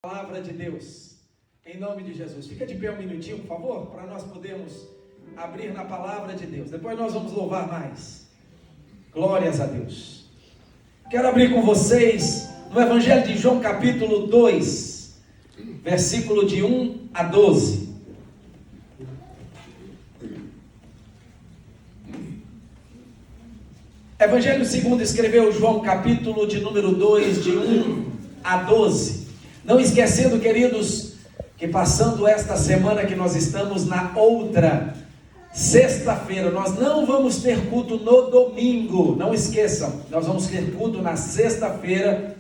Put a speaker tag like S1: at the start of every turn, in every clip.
S1: Palavra de Deus, em nome de Jesus. Fica de pé um minutinho, por favor, para nós podermos abrir na palavra de Deus. Depois nós vamos louvar mais. Glórias a Deus. Quero abrir com vocês no Evangelho de João, capítulo 2, versículo de 1 a 12. Evangelho segundo escreveu João, capítulo de número 2, de 1 a 12. Não esquecendo, queridos, que passando esta semana que nós estamos na outra sexta-feira, nós não vamos ter culto no domingo, não esqueçam, nós vamos ter culto na sexta-feira,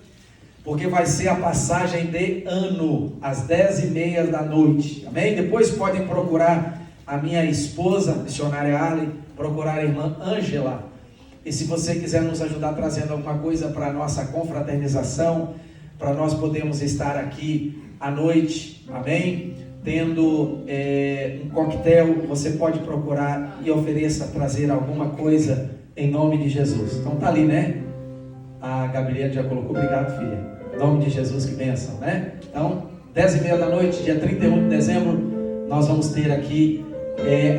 S1: porque vai ser a passagem de ano, às 10h30 da noite, amém? Depois podem procurar a minha esposa, missionária Arley, procurar a irmã Ângela, e se você quiser nos ajudar trazendo alguma coisa para a nossa confraternização, para nós podermos estar aqui à noite, amém? Tendo um coquetel, você pode procurar e ofereça trazer alguma coisa em nome de Jesus. Então tá ali, né? A Gabriela já colocou, obrigado, filha. Em nome de Jesus, que bênção, né? Então, 10h30 da noite, dia 31 de dezembro, nós vamos ter aqui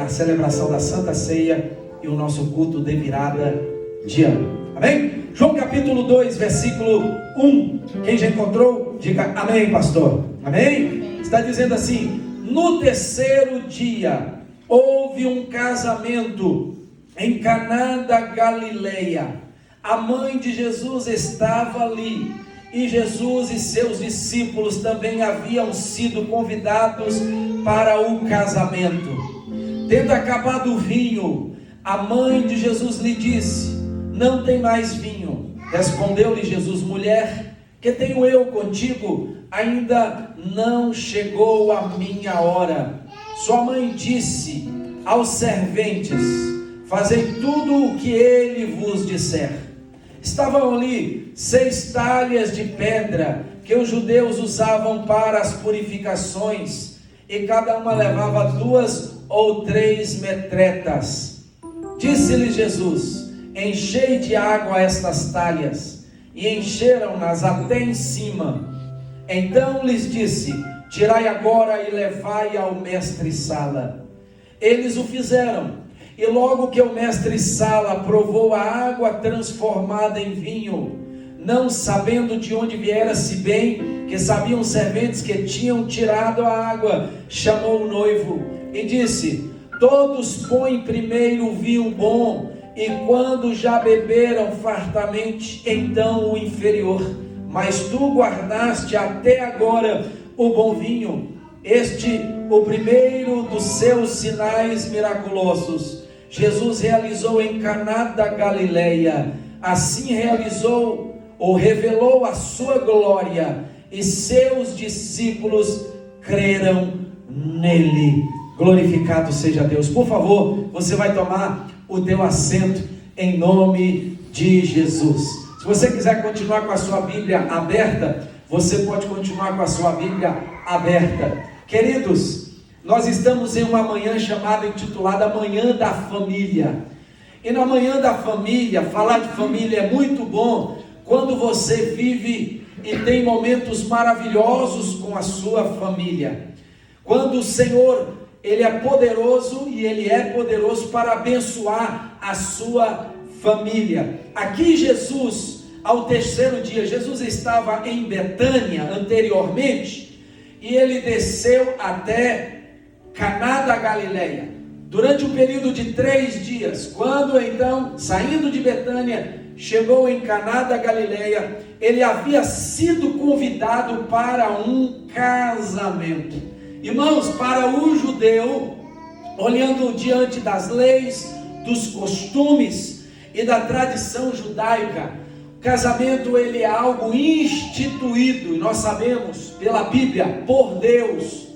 S1: a celebração da Santa Ceia e o nosso culto de virada de ano. Amém? João capítulo 2, versículo 1. Quem já encontrou, diga amém, pastor. Amém? Está dizendo assim: no terceiro dia houve um casamento em Caná da Galileia. A mãe de Jesus estava ali, e Jesus e seus discípulos também haviam sido convidados para o casamento. Tendo acabado o vinho, a mãe de Jesus lhe disse: não tem mais vinho. Respondeu-lhe Jesus: mulher, que tenho eu contigo? Ainda não chegou a minha hora. Sua mãe disse aos serventes: fazei tudo o que ele vos disser. Estavam ali 6 talhas de pedra que os judeus usavam para as purificações, e cada uma levava 2 ou 3 metretas. Disse-lhe Jesus: enchei de água estas talhas, e encheram-nas até em cima. Então lhes disse: tirai agora e levai ao mestre-sala. Eles o fizeram, e logo que o mestre-sala provou a água transformada em vinho, não sabendo de onde viera, se bem que sabiam os serventes que tinham tirado a água, chamou o noivo e disse: todos põem primeiro o vinho bom, e quando já beberam fartamente, então o inferior. Mas tu guardaste até agora o bom vinho. Este, o primeiro dos seus sinais miraculosos, Jesus realizou em Caná da Galileia. Assim realizou ou revelou a sua glória, e seus discípulos creram nele. Glorificado seja Deus. Por favor, você vai tomar o teu assento em nome de Jesus. Se você quiser continuar com a sua Bíblia aberta, você pode continuar com a sua Bíblia aberta. Queridos, nós estamos em uma manhã intitulada Manhã da Família. E na Manhã da Família, falar de família é muito bom quando você vive e tem momentos maravilhosos com a sua família. Quando o Senhor, Ele é poderoso, e Ele é poderoso para abençoar a sua família. Aqui Jesus, ao terceiro dia, Jesus estava em Betânia anteriormente, e Ele desceu até Caná da Galileia, durante um período de 3 dias. Quando então, saindo de Betânia, chegou em Caná da Galileia, Ele havia sido convidado para um casamento. Irmãos, para o judeu, olhando diante das leis, dos costumes e da tradição judaica, o casamento ele é algo instituído, e nós sabemos pela Bíblia, por Deus.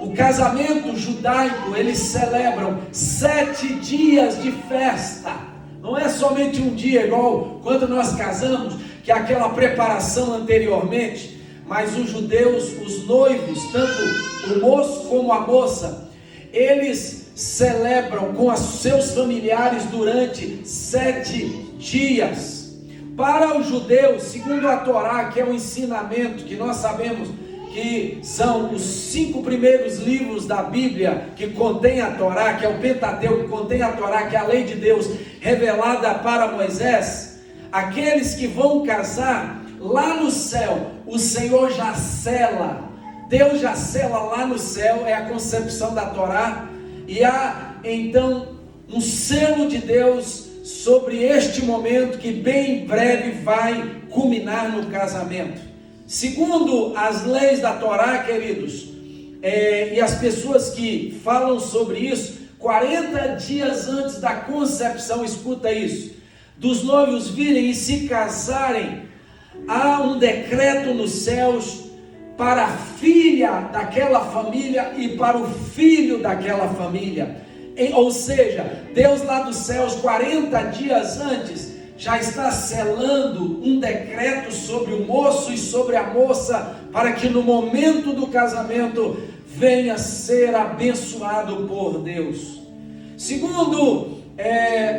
S1: O casamento judaico, eles celebram 7 dias de festa. Não é somente um dia, igual quando nós casamos, que é aquela preparação anteriormente. Mas os judeus, os noivos, tanto o moço como a moça, eles celebram com os seus familiares durante 7 dias. Para os judeus, segundo a Torá, que é um ensinamento que nós sabemos que são os 5 primeiros livros da Bíblia que contém a Torá, que é o Pentateuco, que contém a Torá, que é a lei de Deus revelada para Moisés, aqueles que vão casar lá no céu, o Senhor já sela, Deus já sela lá no céu, é a concepção da Torá, e há então um selo de Deus sobre este momento que bem em breve vai culminar no casamento. Segundo as leis da Torá, queridos, e as pessoas que falam sobre isso, 40 dias antes da concepção, escuta isso, dos noivos virem e se casarem, há um decreto nos céus para a filha daquela família e para o filho daquela família. Ou seja, Deus lá dos céus, 40 dias antes, já está selando um decreto sobre o moço e sobre a moça, para que no momento do casamento venha ser abençoado por Deus. Segundo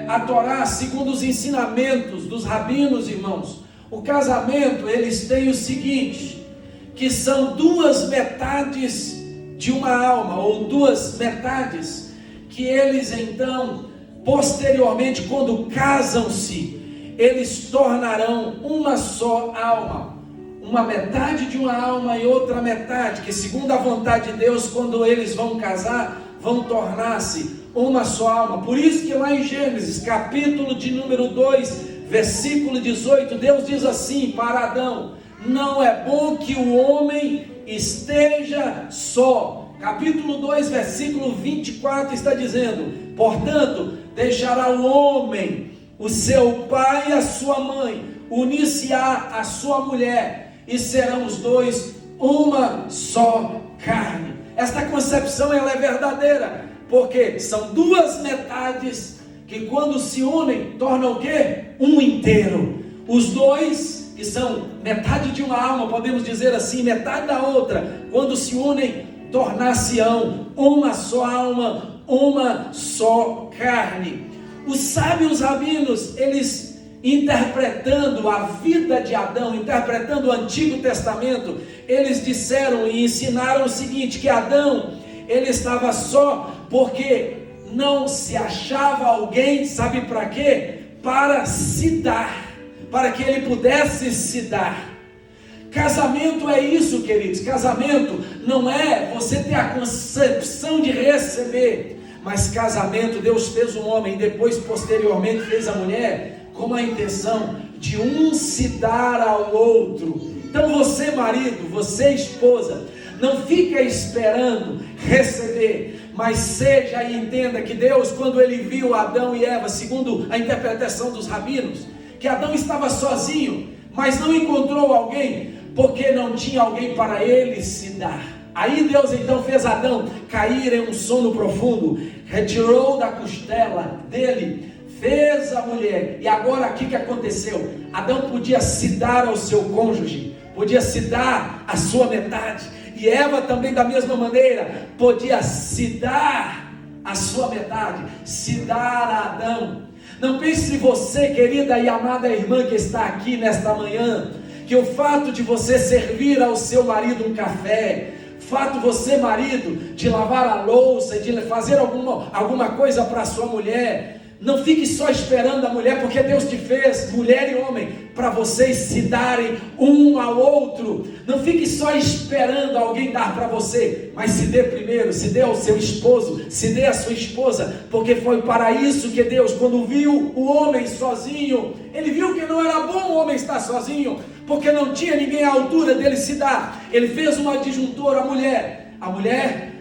S1: a Torá, segundo os ensinamentos dos rabinos, irmãos, o casamento, eles têm o seguinte, que são 2 metades de uma alma, ou 2 metades, que eles então, posteriormente, quando casam-se, eles tornarão uma só alma, uma metade de uma alma e outra metade, que segundo a vontade de Deus, quando eles vão casar, vão tornar-se uma só alma. Por isso que lá em Gênesis, capítulo de número 2, versículo 18, Deus diz assim para Adão: não é bom que o homem esteja só. Capítulo 2, versículo 24 está dizendo: portanto, deixará o homem o seu pai e a sua mãe, unir-se-á a sua mulher, e serão os dois uma só carne. Esta concepção ela é verdadeira, porque são 2 metades que quando se unem, tornam o quê? Um inteiro. Os dois, que são metade de uma alma, podemos dizer assim, metade da outra, quando se unem, tornar-se-ão uma só alma, uma só carne. Os sábios rabinos, eles interpretando a vida de Adão, interpretando o Antigo Testamento, eles disseram e ensinaram o seguinte, que Adão, ele estava só porque não se achava alguém, sabe para quê? Para se dar, para que ele pudesse se dar. Casamento é isso, queridos. Casamento não é você ter a concepção de receber, mas casamento, Deus fez o homem e depois posteriormente fez a mulher com a intenção de um se dar ao outro. Então você marido, você esposa, não fica esperando receber, mas seja e entenda que Deus, quando ele viu Adão e Eva, segundo a interpretação dos rabinos, que Adão estava sozinho, mas não encontrou alguém, porque não tinha alguém para ele se dar. Aí Deus então fez Adão cair em um sono profundo, retirou da costela dele, fez a mulher, e agora o que aconteceu? Adão podia se dar ao seu cônjuge, podia se dar à sua metade, e Eva também da mesma maneira, podia se dar à sua metade, se dar a Adão. Não pense você, querida e amada irmã que está aqui nesta manhã, que o fato de você servir ao seu marido um café, fato você marido de lavar a louça, de fazer alguma coisa para a sua mulher, não fique só esperando a mulher, porque Deus te fez mulher e homem para vocês se darem um ao outro. Não fique só esperando alguém dar para você, mas se dê primeiro, se dê ao seu esposo, se dê à sua esposa, porque foi para isso que Deus, quando viu o homem sozinho, ele viu que não era bom o homem estar sozinho, porque não tinha ninguém à altura dele se dar. Ele fez uma adjuntora, a mulher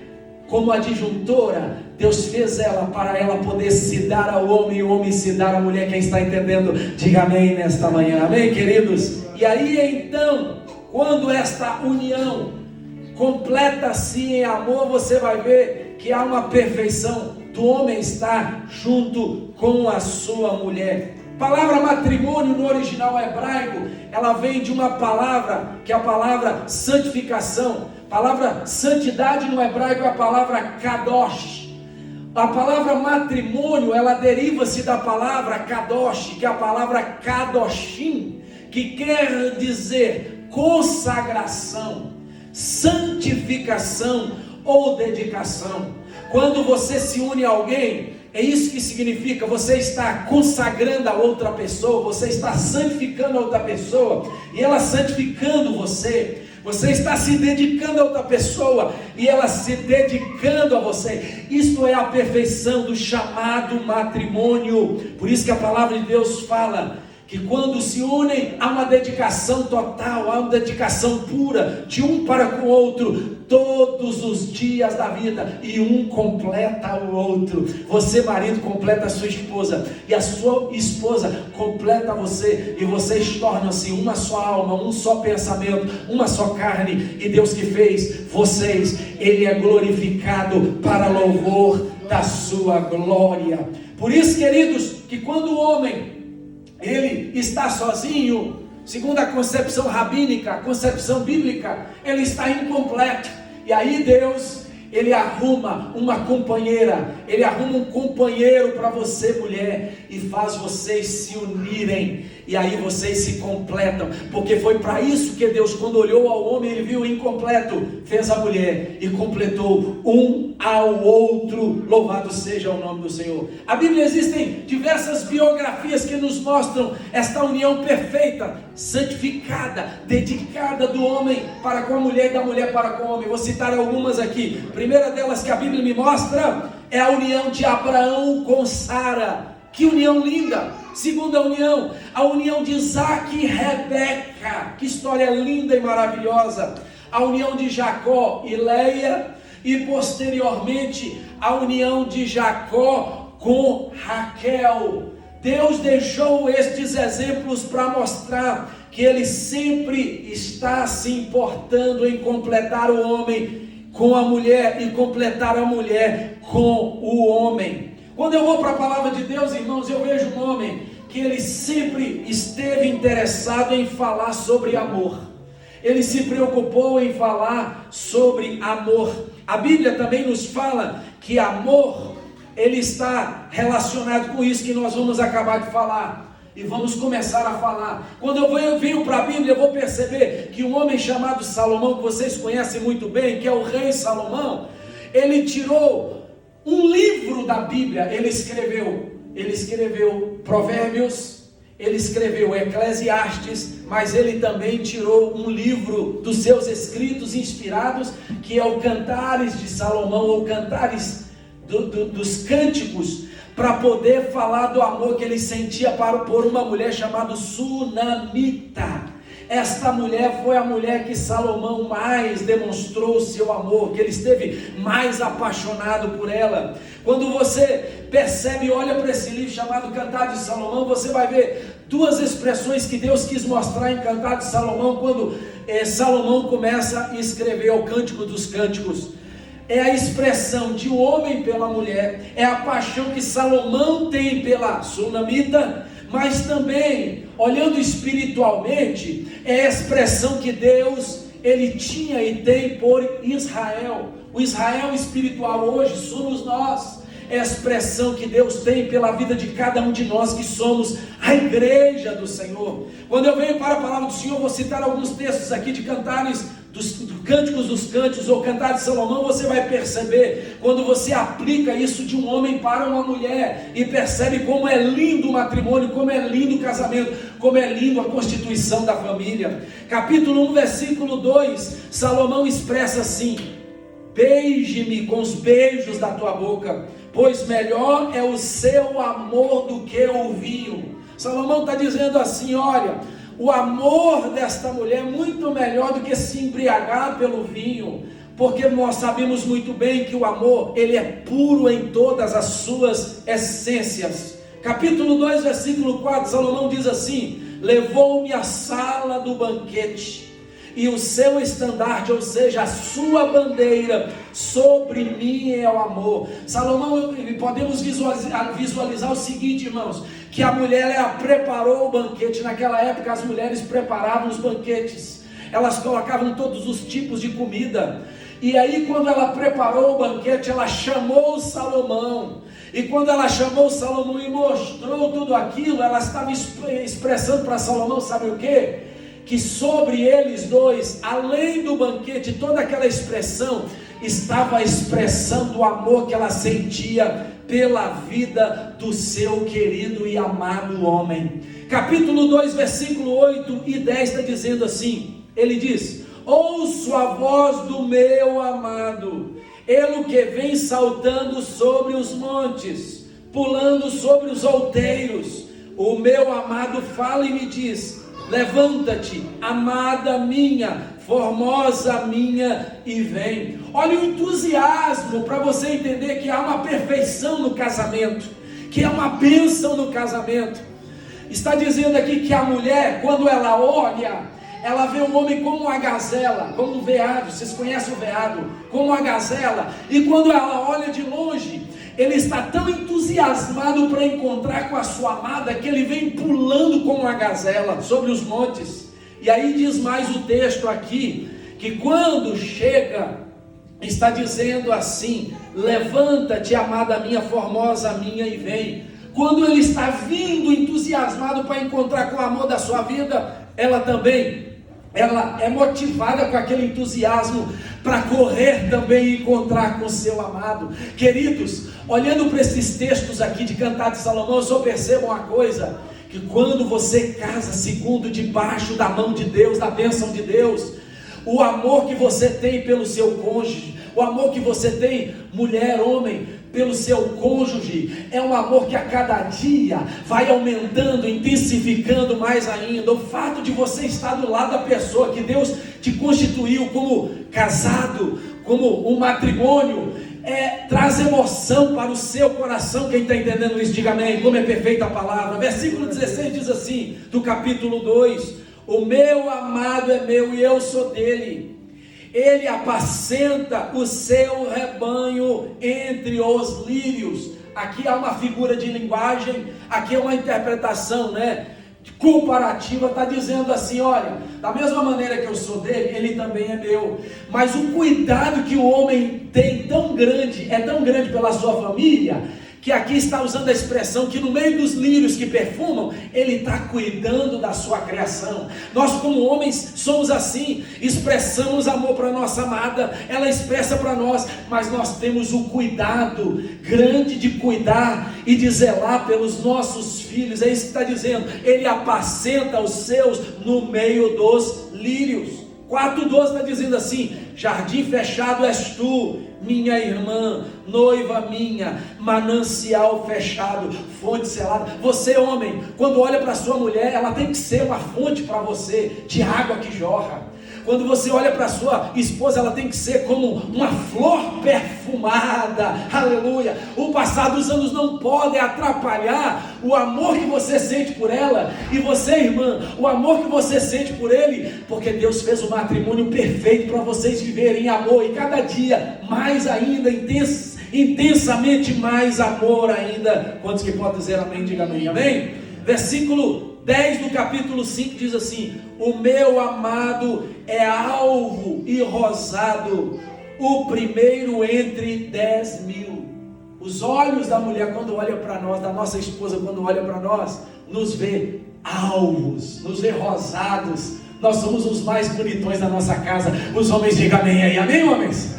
S1: como adjuntora, Deus fez ela para ela poder se dar ao homem e o homem se dar à mulher. Quem está entendendo, diga amém nesta manhã, amém, queridos? E aí então, quando esta união completa-se em amor, você vai ver que há uma perfeição do homem estar junto com a sua mulher. A palavra matrimônio no original hebraico, ela vem de uma palavra que é a palavra santificação. A palavra santidade no hebraico é a palavra kadosh. A palavra matrimônio, ela deriva-se da palavra kadosh, que é a palavra kadoshim, que quer dizer consagração. santificação ou dedicação. Quando você se une a alguém, é isso que significa, você está consagrando a outra pessoa, você está santificando a outra pessoa, e ela santificando você. Você está se dedicando a outra pessoa e ela se dedicando a você. Isto é a perfeição do chamado matrimônio. Por isso que a palavra de Deus fala que quando se unem, há uma dedicação total, há uma dedicação pura, de um para com o outro, todos os dias da vida, e um completa o outro. Você, marido, completa a sua esposa, e a sua esposa completa você, e vocês tornam-se uma só alma, um só pensamento, uma só carne, e Deus que fez vocês, Ele é glorificado para louvor da sua glória. Por isso, queridos, que quando o homem ele está sozinho, segundo a concepção rabínica, a concepção bíblica, ele está incompleto. E aí Deus, Ele arruma uma companheira, Ele arruma um companheiro para você, mulher, e faz vocês se unirem, e aí vocês se completam, porque foi para isso que Deus, quando olhou ao homem, Ele viu incompleto, fez a mulher e completou um ao outro. Louvado seja o nome do Senhor. A Bíblia, existem diversas biografias que nos mostram esta união perfeita, santificada, dedicada do homem para com a mulher e da mulher para com o homem. Vou citar algumas aqui. A primeira delas que a Bíblia me mostra é a união de Abraão com Sara. Que união linda! Segunda união, a união de Isaac e Rebeca. Que história linda e maravilhosa! A união de Jacó e Leia, e posteriormente a união de Jacó com Raquel. Deus deixou estes exemplos para mostrar que Ele sempre está se importando em completar o homem com a mulher e completar a mulher com o homem. Quando eu vou para a palavra de Deus, irmãos, eu vejo um homem que ele sempre esteve interessado em falar sobre amor. Ele se preocupou em falar sobre amor. A Bíblia também nos fala que amor, ele está relacionado com isso que nós vamos acabar de falar. E vamos começar a falar. Quando eu venho para a Bíblia, eu vou perceber que um homem chamado Salomão, que vocês conhecem muito bem, que é o rei Salomão, ele tirou um livro da Bíblia, ele escreveu Provérbios, ele escreveu Eclesiastes, mas ele também tirou um livro dos seus escritos inspirados, que é o Cantares de Salomão, ou Cantares dos Cânticos, para poder falar do amor que ele sentia por uma mulher chamada Sunamita. Esta mulher foi a mulher que Salomão mais demonstrou o seu amor, que ele esteve mais apaixonado por ela. Quando você percebe e olha para esse livro chamado Cantar de Salomão, você vai ver duas expressões que Deus quis mostrar em Cantar de Salomão, quando Salomão começa a escrever o Cântico dos Cânticos. É a expressão de um homem pela mulher, é a paixão que Salomão tem pela Sunamita, mas também, olhando espiritualmente, é a expressão que Deus, Ele tinha e tem por Israel. O Israel espiritual hoje somos nós. É a expressão que Deus tem pela vida de cada um de nós que somos a igreja do Senhor. Quando eu venho para a palavra do Senhor, vou citar alguns textos aqui de Cantares dos Cânticos dos Cânticos, ou Cantar de Salomão. Você vai perceber, quando você aplica isso de um homem para uma mulher, e percebe como é lindo o matrimônio, como é lindo o casamento, como é lindo a constituição da família. Capítulo 1, versículo 2, Salomão expressa assim: beije-me com os beijos da tua boca, pois melhor é o seu amor do que o vinho. Salomão está dizendo assim: olha, o amor desta mulher é muito melhor do que se embriagar pelo vinho, porque nós sabemos muito bem que o amor, ele é puro em todas as suas essências. Capítulo 2, versículo 4, Salomão diz assim: levou-me à sala do banquete, e o seu estandarte, ou seja, a sua bandeira, sobre mim é o amor. Salomão, podemos visualizar o seguinte, irmãos, que a mulher, ela preparou o banquete. Naquela época as mulheres preparavam os banquetes, elas colocavam todos os tipos de comida, e aí quando ela preparou o banquete, ela chamou Salomão, e quando ela chamou Salomão e mostrou tudo aquilo, ela estava expressando para Salomão, sabe o que? que sobre eles dois, além do banquete, toda aquela expressão, estava expressando o amor que ela sentia pela vida do seu querido e amado homem. Capítulo 2, versículo 8 e 10 está dizendo assim, ele diz: ouço a voz do meu amado, ele que vem saltando sobre os montes, pulando sobre os outeiros. O meu amado fala e me diz: levanta-te, amada minha, formosa minha, e vem. Olha o entusiasmo para você entender que há uma perfeição no casamento, que há uma bênção no casamento. Está dizendo aqui que a mulher, quando ela olha, ela vê o homem como uma gazela, como um veado. Vocês conhecem o veado? Como uma gazela. E quando ela olha de longe, ele está tão entusiasmado para encontrar com a sua amada, que ele vem pulando como uma gazela sobre os montes. E aí diz mais o texto aqui, que quando chega, está dizendo assim: levanta-te, amada minha, formosa minha, e vem. Quando ele está vindo entusiasmado para encontrar com o amor da sua vida, ela é motivada com aquele entusiasmo para correr também e encontrar com o seu amado. Queridos, olhando para esses textos aqui de Cantares de Salomão, eu só percebo uma coisa: que quando você casa segundo, debaixo da mão de Deus, da bênção de Deus, o amor que você tem pelo seu cônjuge, o amor que você tem, mulher, homem, pelo seu cônjuge, é um amor que a cada dia vai aumentando, intensificando mais ainda. O fato de você estar do lado da pessoa que Deus te constituiu como casado, como um matrimônio, traz emoção para o seu coração. Quem está entendendo isso, diga amém. Como é perfeita a palavra. Versículo 16 diz assim, do capítulo 2: o meu amado é meu e eu sou dele. Ele apacenta o seu rebanho entre os lírios. Aqui há uma figura de linguagem, aqui é uma interpretação, comparativa. Está dizendo assim: olha, da mesma maneira que eu sou dele, ele também é meu. Mas o cuidado que o homem tem é tão grande pela sua família, que aqui está usando a expressão que no meio dos lírios que perfumam, ele está cuidando da sua criação. Nós como homens somos assim, expressamos amor para a nossa amada, ela expressa para nós, mas nós temos o cuidado grande de cuidar e de zelar pelos nossos filhos. É isso que está dizendo, ele apacenta os seus no meio dos lírios. 4:12 está dizendo assim: jardim fechado és tu, minha irmã, noiva minha, manancial fechado, fonte selada. Você, homem, quando olha para sua mulher, ela tem que ser uma fonte para você de água que jorra. Quando você olha para sua esposa, ela tem que ser como uma flor perfumada, aleluia. O passar dos anos não pode atrapalhar o amor que você sente por ela, e você, irmã, o amor que você sente por ele, porque Deus fez o matrimônio perfeito para vocês viverem em amor, e cada dia mais ainda, intensamente mais amor ainda. Quantos que podem dizer amém? Diga amém, amém. Versículo 10 do capítulo 5 diz assim: o meu amado é alvo e rosado, o primeiro entre 10.000. Os olhos da mulher, quando olha para nós, da nossa esposa, quando olha para nós, nos vê alvos, nos vê rosados. Nós somos os mais bonitões da nossa casa. Os homens digam amém aí, amém, homens?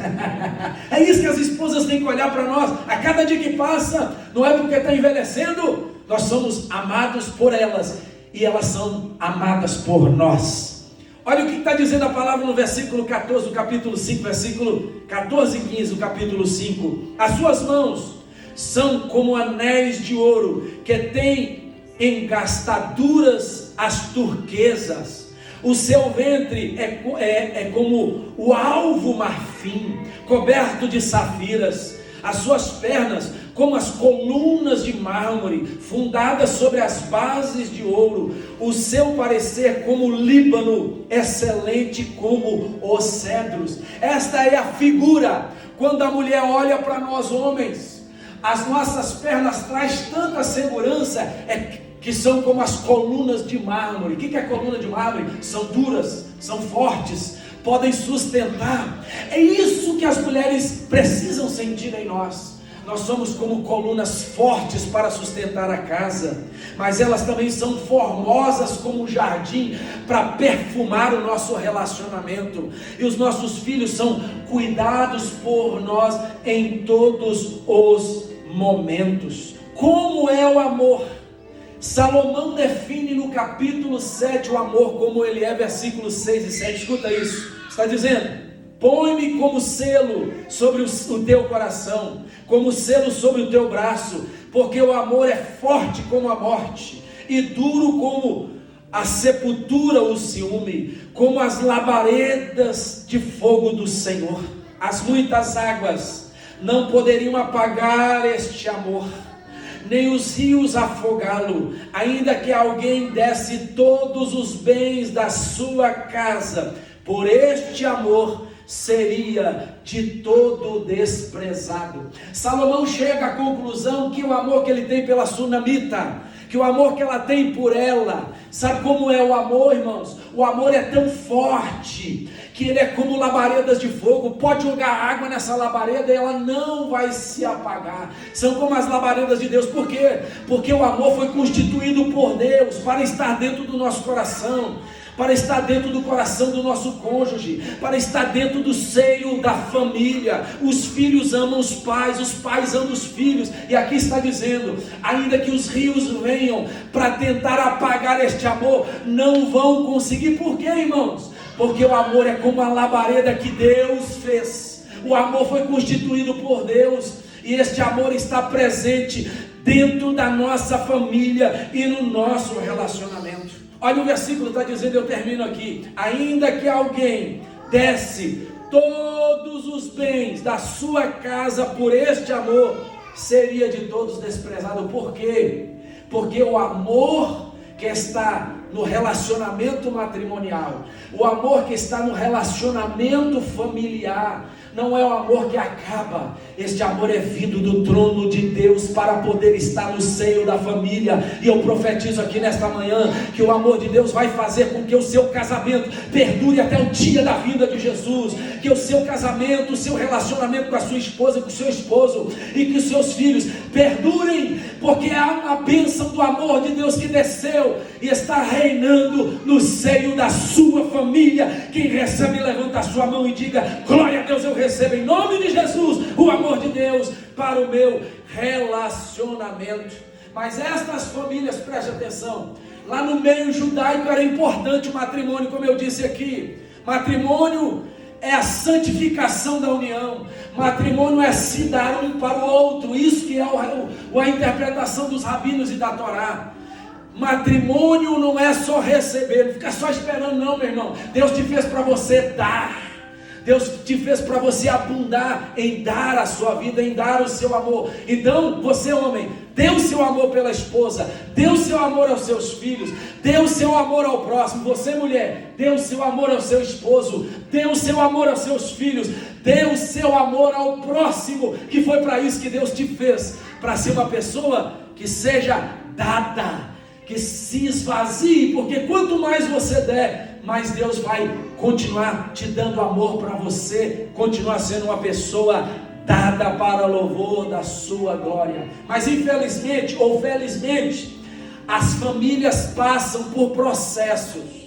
S1: É isso que as esposas têm que olhar para nós a cada dia que passa. Não é porque está envelhecendo, nós somos amados por elas e elas são amadas por nós. Olha o que está dizendo a palavra no versículo 14 do capítulo 5, versículo 14 e 15 do capítulo 5. As suas mãos são como anéis de ouro, que têm engastaduras as turquesas. O seu ventre é como o alvo marfim, coberto de safiras. As suas pernas como as colunas de mármore, fundadas sobre as bases de ouro. O seu parecer como o Líbano, excelente como os cedros. Esta é a figura, quando a mulher olha para nós homens, as nossas pernas traz tanta segurança, que são como as colunas de mármore. O que é coluna de mármore? São duras, são fortes, podem sustentar. É isso que as mulheres precisam sentir em nós. nós somos como colunas fortes para sustentar a casa, mas elas também são formosas como um jardim para perfumar o nosso relacionamento, e os nossos filhos são cuidados por nós em todos os momentos. Como é o amor? Salomão define no capítulo 7 o amor como ele é, versículos 6 e 7, escuta isso, está dizendo: põe-me como selo sobre o teu coração, como selo sobre o teu braço, porque o amor é forte como a morte, e duro como a sepultura o ciúme, como as labaredas de fogo do Senhor. As muitas águas não poderiam apagar este amor, nem os rios afogá-lo, ainda que alguém desse todos os bens da sua casa, por este amor seria de todo desprezado. Salomão chega à conclusão que o amor que ele tem pela sunamita, que o amor que ela tem por ela, sabe como é o amor, irmãos? O amor é tão forte que ele é como labaredas de fogo. Pode jogar água nessa labareda e ela não vai se apagar. São como as labaredas de Deus. Por quê? Porque o amor foi constituído por Deus para estar dentro do nosso coração, para estar dentro do coração do nosso cônjuge, para estar dentro do seio da família. Os filhos amam os pais amam os filhos, e aqui está dizendo, ainda que os rios venham para tentar apagar este amor, não vão conseguir. Por quê, irmãos? Porque o amor é como a labareda que Deus fez. O amor foi constituído por Deus, e este amor está presente dentro da nossa família e no nosso relacionamento. Olha o versículo, está dizendo, eu termino aqui: ainda que alguém desse todos os bens da sua casa por este amor, seria de todos desprezado. Por quê? Porque o amor que está no relacionamento matrimonial, o amor que está no relacionamento familiar, não é o amor que acaba. Este amor é vindo do trono de Deus para poder estar no seio da família. E eu profetizo aqui nesta manhã que o amor de Deus vai fazer com que o seu casamento perdure até o dia da vinda de Jesus, que o seu casamento, o seu relacionamento com a sua esposa, com o seu esposo, e que os seus filhos perdurem, porque há uma bênção do amor de Deus que desceu e está reinando no seio da sua família. Quem recebe, levanta a sua mão e diga: glória a Deus, eu recebo em nome de Jesus o amor de Deus para o meu relacionamento. Mas estas famílias, preste atenção, lá no meio judaico era importante o matrimônio, como eu disse aqui. Matrimônio é a santificação da união, matrimônio é se dar um para o outro. Isso que é a interpretação dos rabinos e da Torá. Matrimônio não é só receber, não fica só esperando não, meu irmão. Deus te fez para você dar, Deus te fez para você abundar em dar a sua vida, em dar o seu amor. Então, você homem, dê o seu amor pela esposa, dê o seu amor aos seus filhos, dê o seu amor ao próximo. Você mulher, dê o seu amor ao seu esposo, dê o seu amor aos seus filhos, dê o seu amor ao próximo, que foi para isso que Deus te fez, para ser uma pessoa que seja dada, que se esvazie, porque quanto mais você der, mais Deus vai continuar te dando amor para você, continuar sendo uma pessoa dada para louvor da sua glória. Mas infelizmente ou felizmente, as famílias passam por processos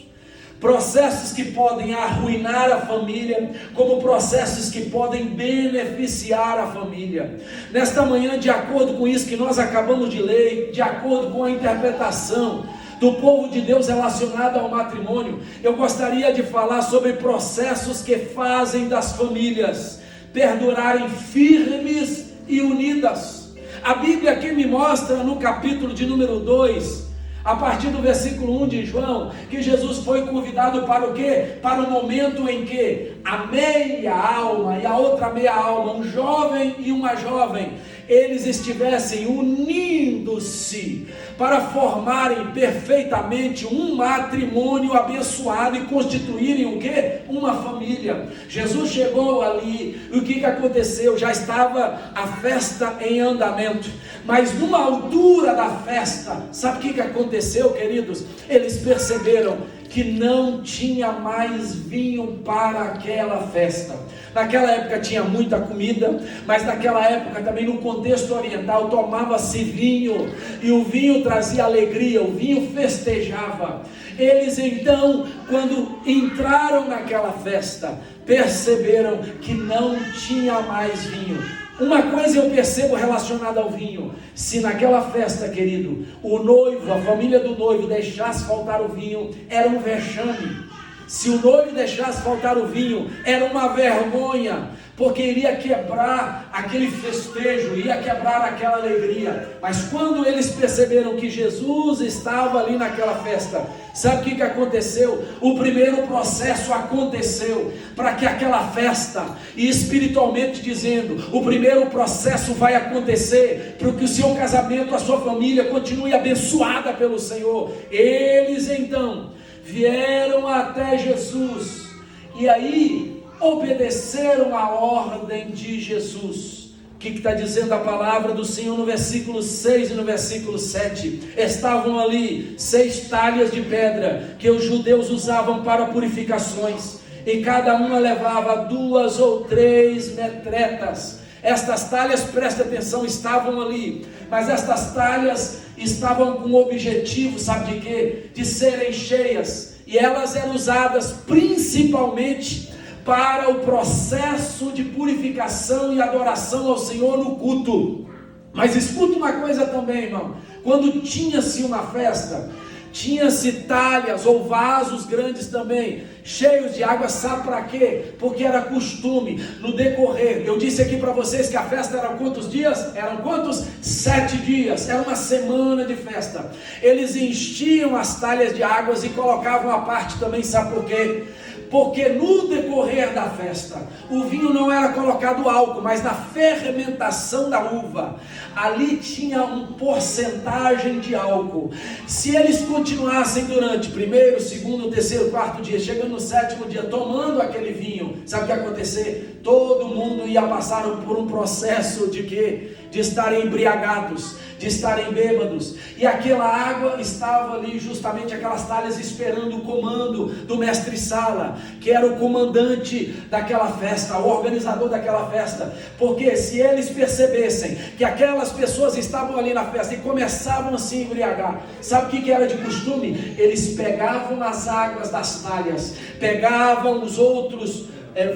S1: que podem arruinar a família, como processos que podem beneficiar a família. Nesta manhã, de acordo com isso que nós acabamos de ler, de acordo com a interpretação do povo de Deus relacionado ao matrimônio, eu gostaria de falar sobre processos que fazem das famílias perdurarem firmes e unidas. A Bíblia aqui me mostra no capítulo de número 2, a partir do versículo 1 de João, que Jesus foi convidado para o quê? Para o momento em que a meia alma e a outra meia alma, um jovem e uma jovem, eles estivessem unindo-se para formarem perfeitamente um matrimônio abençoado e constituírem o quê? Uma família. Jesus chegou ali, e o que aconteceu? Já estava a festa em andamento, mas numa altura da festa, sabe o que aconteceu, queridos? Eles perceberam que não tinha mais vinho para aquela festa. Naquela época tinha muita comida, mas naquela época também no contexto oriental tomava-se vinho, e o vinho trazia alegria, o vinho festejava. Eles então, quando entraram naquela festa, perceberam que não tinha mais vinho. Uma coisa eu percebo relacionada ao vinho: se naquela festa, querido, o noivo, a família do noivo deixasse faltar o vinho, era um vexame. Se o noivo deixasse faltar o vinho, era uma vergonha, porque iria quebrar aquele festejo, ia quebrar aquela alegria. Mas quando eles perceberam que Jesus estava ali naquela festa, sabe o que aconteceu? O primeiro processo aconteceu para que aquela festa, e espiritualmente dizendo, o primeiro processo vai acontecer para que o seu casamento, a sua família continue abençoada pelo Senhor. Eles então vieram até Jesus, e aí obedeceram a ordem de Jesus. O que está dizendo a palavra do Senhor no versículo 6 e no versículo 7? Estavam ali 6 talhas de pedra, que os judeus usavam para purificações, e cada uma levava 2 ou 3 metretas. Estas talhas, presta atenção, estavam ali, mas estas talhas estavam com o objetivo, sabe de quê? De serem cheias, e elas eram usadas principalmente para o processo de purificação e adoração ao Senhor no culto. Mas escuta uma coisa também, irmão: quando tinha-se uma festa, tinha-se talhas ou vasos grandes também, cheios de água. Sabe para quê? Porque era costume no decorrer. Eu disse aqui para vocês que a festa era quantos dias? Eram quantos? 7 dias, era uma semana de festa. Eles enchiam as talhas de águas e colocavam a parte também, sabe por quê? Porque no decorrer da festa, o vinho não era colocado álcool, mas na fermentação da uva, ali tinha uma porcentagem de álcool. Se eles continuassem durante primeiro, segundo, terceiro, quarto dia, chegando no 7º dia, tomando aquele vinho, sabe o que ia acontecer? Todo mundo ia passar por um processo de quê? De estarem embriagados, de estarem bêbados, e aquela água estava ali, justamente aquelas talhas, esperando o comando do mestre Sala, que era o comandante daquela festa, o organizador daquela festa. Porque se eles percebessem que aquelas pessoas estavam ali na festa e começavam a se embriagar, sabe o que era de costume? Eles pegavam as águas das talhas, pegavam os outros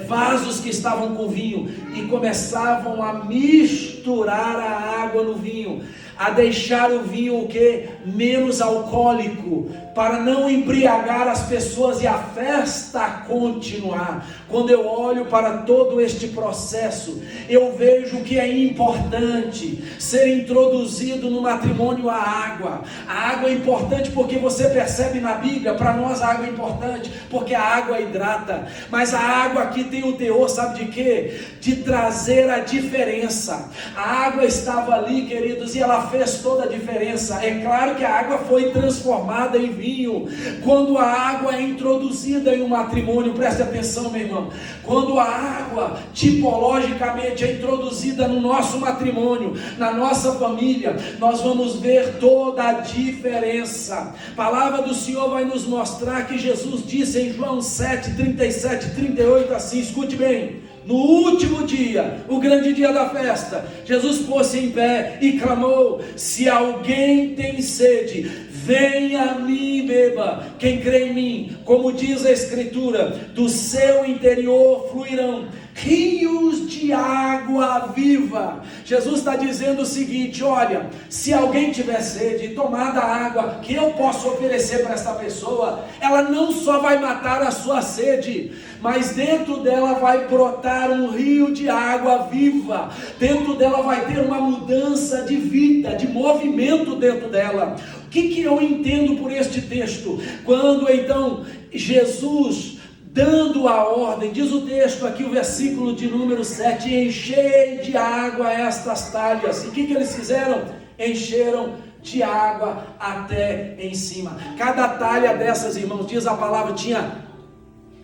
S1: vasos que estavam com vinho e começavam a misturar a água no vinho, a deixar o vinho o que? Menos alcoólico, para não embriagar as pessoas e a festa continuar. Quando eu olho para todo este processo, eu vejo que é importante ser introduzido no matrimônio a água. A água é importante porque você percebe na Bíblia, para nós a água é importante porque a água hidrata, mas a água aqui tem o teor, sabe de quê? De trazer a diferença. A água estava ali, queridos, e ela fez toda a diferença. É claro que a água foi transformada em vinho quando a água é introduzida em um matrimônio. Preste atenção, meu irmão: quando a água tipologicamente é introduzida no nosso matrimônio, na nossa família, nós vamos ver toda a diferença. A palavra do Senhor vai nos mostrar que Jesus disse em João 7, 37, 38 assim, escute bem: no último dia, o grande dia da festa, Jesus pôs-se em pé e clamou: se alguém tem sede, venha a mim e beba. Quem crê em mim, como diz a Escritura, do seu interior fluirão rios de água viva. Jesus está dizendo o seguinte: olha, se alguém tiver sede, tomar da água que eu posso oferecer para essa pessoa, ela não só vai matar a sua sede, mas dentro dela vai brotar um rio de água viva. Dentro dela vai ter uma mudança de vida, de movimento dentro dela. O que eu entendo por este texto? Quando então Jesus, dando a ordem, diz o texto aqui, o versículo de número 7, enchei de água estas talhas. E o que eles fizeram? Encheram de água até em cima. Cada talha dessas, irmãos, diz a palavra, tinha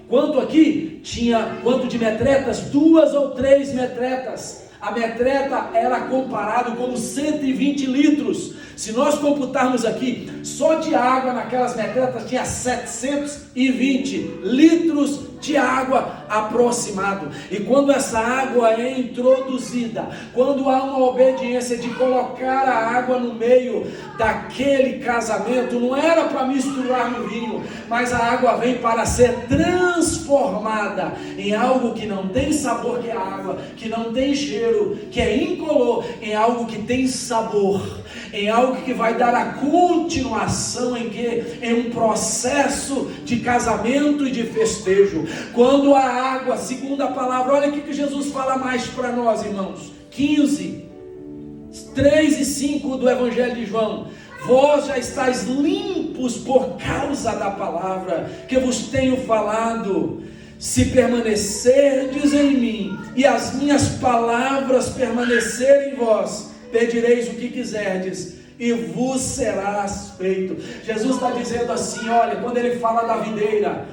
S1: quanto aqui? Tinha quanto de metretas? 2 ou 3 metretas. A metreta era comparado como 120 litros. Se nós computarmos aqui, só de água naquelas metretas tinha 720 litros de água aproximado. E quando essa água é introduzida, quando há uma obediência de colocar a água no meio daquele casamento, não era para misturar no vinho, mas a água vem para ser transformada em algo que não tem sabor, que é água, que não tem cheiro, que é incolor, em algo que tem sabor, em algo que vai dar a continuação em um processo de casamento e de festejo. Quando a água, segundo a palavra, olha o que Jesus fala mais para nós, irmãos, 15, 3 e 5 do Evangelho de João: vós já estáis limpos por causa da palavra que vos tenho falado. Se permanecerdes em mim e as minhas palavras permanecerem em vós, pedireis o que quiserdes e vos serás feito. Jesus está dizendo assim, olha, quando ele fala da videira,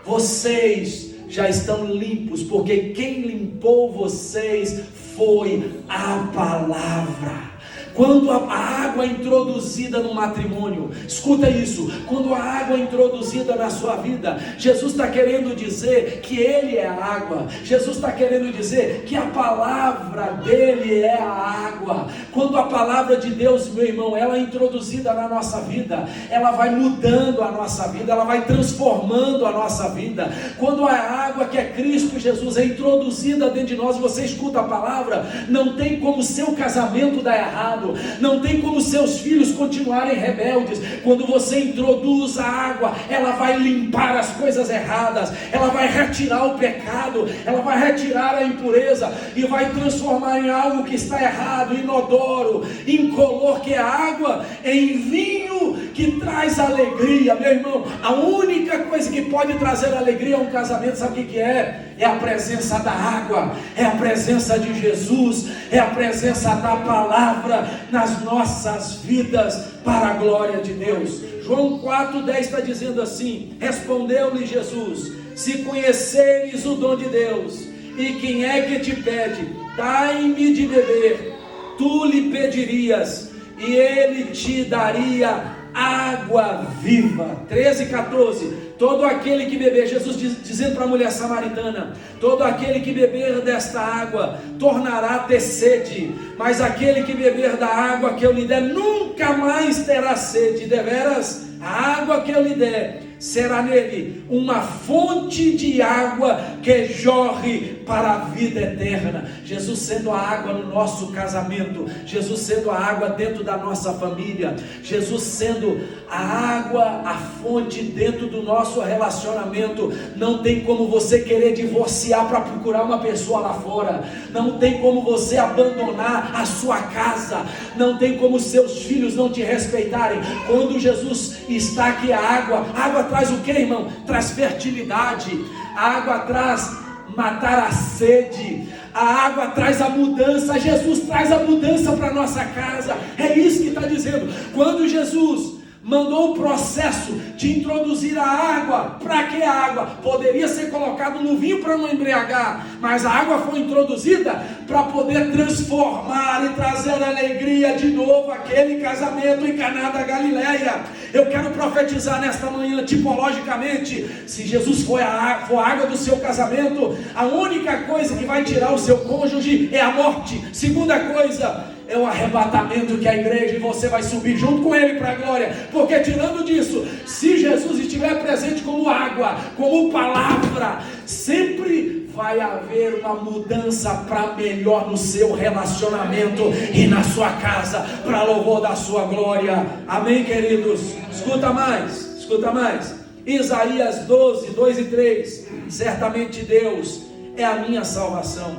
S1: vocês já estão limpos, porque quem limpou vocês foi a palavra. Quando a água é introduzida no matrimônio, escuta isso, quando a água é introduzida na sua vida, Jesus está querendo dizer que Ele é a água. Jesus está querendo dizer que a palavra dele é a água. Quando a palavra de Deus, meu irmão, ela é introduzida na nossa vida, ela vai mudando a nossa vida, ela vai transformando a nossa vida. Quando a água que é Cristo Jesus é introduzida dentro de nós, você escuta a palavra, não tem como seu casamento dar errado, não tem como seus filhos continuarem rebeldes. Quando você introduz a água, ela vai limpar as coisas erradas, ela vai retirar o pecado, ela vai retirar a impureza e vai transformar em algo que está errado, inodoro, incolor, que é água, em vinho que traz alegria. Meu irmão, a única coisa que pode trazer alegria a um casamento, sabe o que é? É a presença da água, é a presença de Jesus, é a presença da palavra nas nossas vidas, para a glória de Deus. João 4,10 está dizendo assim: respondeu-lhe Jesus: se conheceres o dom de Deus, e quem é que te pede, dai-me de beber, tu lhe pedirias, e ele te daria água viva. 13,14: todo aquele que beber, Jesus dizendo para a mulher samaritana, todo aquele que beber desta água tornará a ter sede, mas aquele que beber da água que eu lhe der nunca mais terá sede. Deveras, a água que eu lhe der será nele uma fonte de água que jorre para a vida eterna. Jesus sendo a água no nosso casamento, Jesus sendo a água dentro da nossa família, Jesus sendo a água, a fonte dentro do nosso relacionamento. Não tem como você querer divorciar para procurar uma pessoa lá fora, não tem como você abandonar a sua casa, não tem como seus filhos não te respeitarem. Quando Jesus está aqui, a água traz o que, irmão? Traz fertilidade, a água traz matar a sede, a água traz a mudança. Jesus traz a mudança para a nossa casa. É isso que está dizendo. Quando Jesus mandou o processo de introduzir a água, para que a água poderia ser colocada no vinho para não embriagar, mas a água foi introduzida para poder transformar e trazer alegria de novo aquele casamento em Caná da Galileia. Eu quero profetizar nesta manhã, tipologicamente, se Jesus for a água do seu casamento, a única coisa que vai tirar o seu cônjuge é a morte. Segunda coisa, é o arrebatamento, que a igreja, e você vai subir junto com ele para a glória. Porque tirando disso, se Jesus estiver presente como água, como palavra, sempre vai haver uma mudança para melhor no seu relacionamento e na sua casa, para louvor da sua glória. Amém, queridos? Escuta mais. Isaías 12, 2 e 3: certamente Deus é a minha salvação,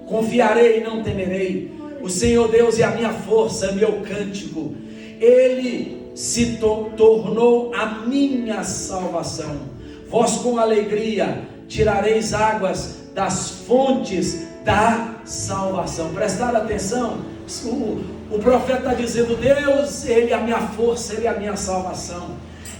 S1: confiarei e não temerei. O Senhor Deus é a minha força, meu cântico. Ele se tornou a minha salvação. Vós com alegria tirareis águas das fontes da salvação. Prestaram atenção? O profeta está dizendo: Deus, Ele é a minha força, Ele é a minha salvação.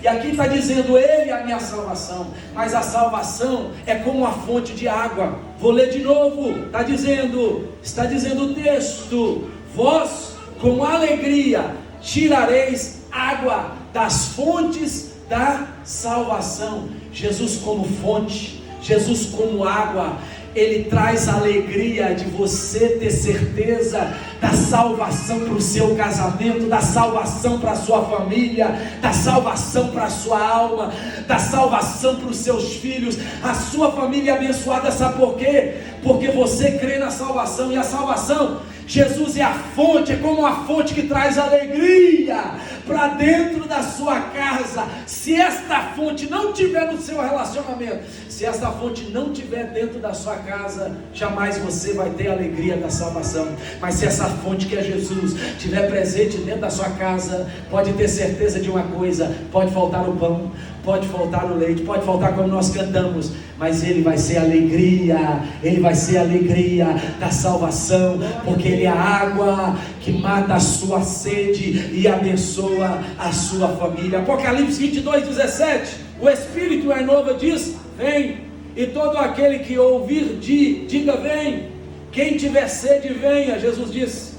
S1: E aqui está dizendo, Ele é a minha salvação. Mas a salvação é como uma fonte de água. Vou ler de novo, está dizendo o texto: vós com alegria tirareis água das fontes da salvação. Jesus como fonte, Jesus como água, Ele traz alegria de você ter certeza da salvação para o seu casamento, da salvação para a sua família, da salvação para a sua alma, da salvação para os seus filhos. A sua família é abençoada, sabe por quê? Porque você crê na salvação, e a salvação, Jesus é a fonte, é como uma fonte que traz alegria para dentro da sua casa. Se esta fonte não tiver no seu relacionamento, se esta fonte não tiver dentro da sua casa, jamais você vai ter alegria da salvação. Mas se essa fonte, que é Jesus, estiver presente dentro da sua casa, pode ter certeza de uma coisa: pode faltar o pão, pode faltar o leite, pode faltar como nós cantamos, mas Ele vai ser alegria, Ele vai ser alegria da salvação, porque Ele é a água que mata a sua sede e abençoa a sua família. Apocalipse 22:17, o Espírito é novo, diz: vem, e todo aquele que ouvir diga vem. Quem tiver sede, venha, Jesus disse,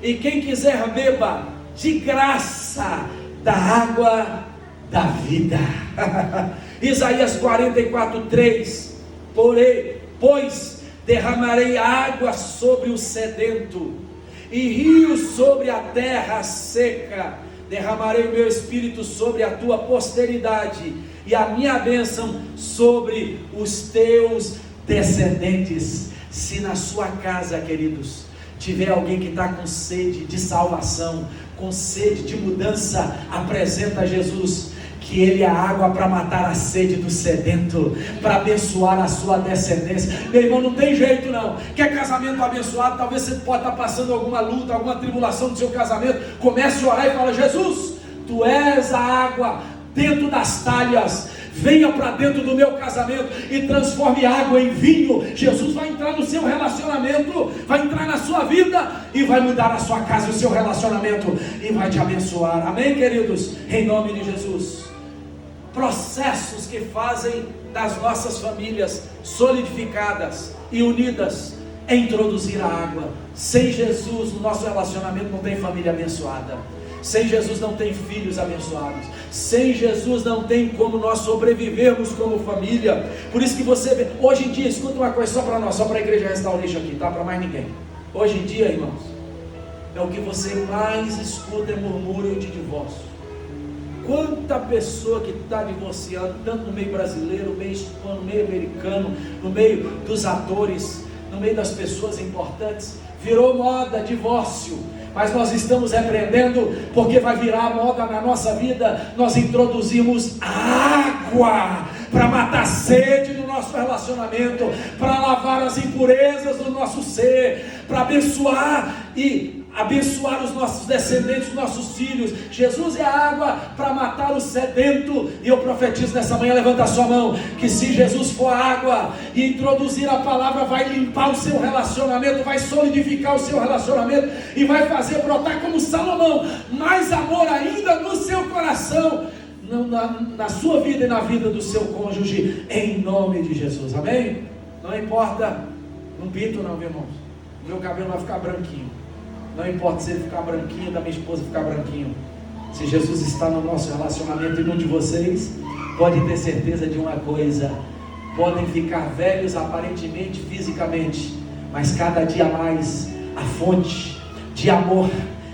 S1: e quem quiser beba de graça da água da vida. Isaías 44:3, pois derramarei água sobre o sedento e rios sobre a terra seca. Derramarei o meu espírito sobre a tua posteridade e a minha bênção sobre os teus descendentes. Se na sua casa, queridos, tiver alguém que está com sede de salvação, com sede de mudança, apresenta Jesus, que Ele é a água para matar a sede do sedento, para abençoar a sua descendência. Meu irmão, não tem jeito não. Quer casamento abençoado? Talvez você pode estar passando alguma luta, alguma tribulação no seu casamento. Comece a orar e fala: Jesus, Tu és a água dentro das talhas, venha para dentro do meu casamento e transforme água em vinho. Jesus vai entrar no seu relacionamento, vai entrar na sua vida e vai mudar a sua casa, o seu relacionamento, e vai te abençoar. Amém, queridos? Em nome de Jesus. Processos que fazem das nossas famílias solidificadas e unidas é introduzir a água. Sem Jesus, o nosso relacionamento não tem família abençoada. Sem Jesus não tem filhos abençoados. Sem Jesus não tem como nós sobrevivermos como família. Por isso que você vê, hoje em dia, escuta uma coisa só para nós, só para a igreja Restoration aqui, tá? Para mais ninguém. Hoje em dia, irmãos, é o que você mais escuta é murmúrio de divórcio. Quanta pessoa que está divorciando, tanto no meio brasileiro, no meio hispano, no meio americano, no meio dos atores, no meio das pessoas importantes, virou moda divórcio. Mas nós estamos repreendendo, porque vai virar moda na nossa vida. Nós introduzimos água para matar a sede do nosso relacionamento, para lavar as impurezas do nosso ser, para abençoar e abençoar os nossos descendentes, os nossos filhos. Jesus é a água para matar o sedento. E eu profetizo nessa manhã, levanta a sua mão, que se Jesus for a água e introduzir a palavra, vai limpar o seu relacionamento, vai solidificar o seu relacionamento e vai fazer brotar como Salomão mais amor ainda no seu coração, na sua vida e na vida do seu cônjuge, em nome de Jesus. Amém? Não importa, não pinto não, meu irmão, meu cabelo vai ficar branquinho. Não importa se ele ficar branquinho, da minha esposa ficar branquinho. Se Jesus está no nosso relacionamento e no de vocês, pode ter certeza de uma coisa: podem ficar velhos aparentemente, fisicamente, mas cada dia mais a fonte de amor,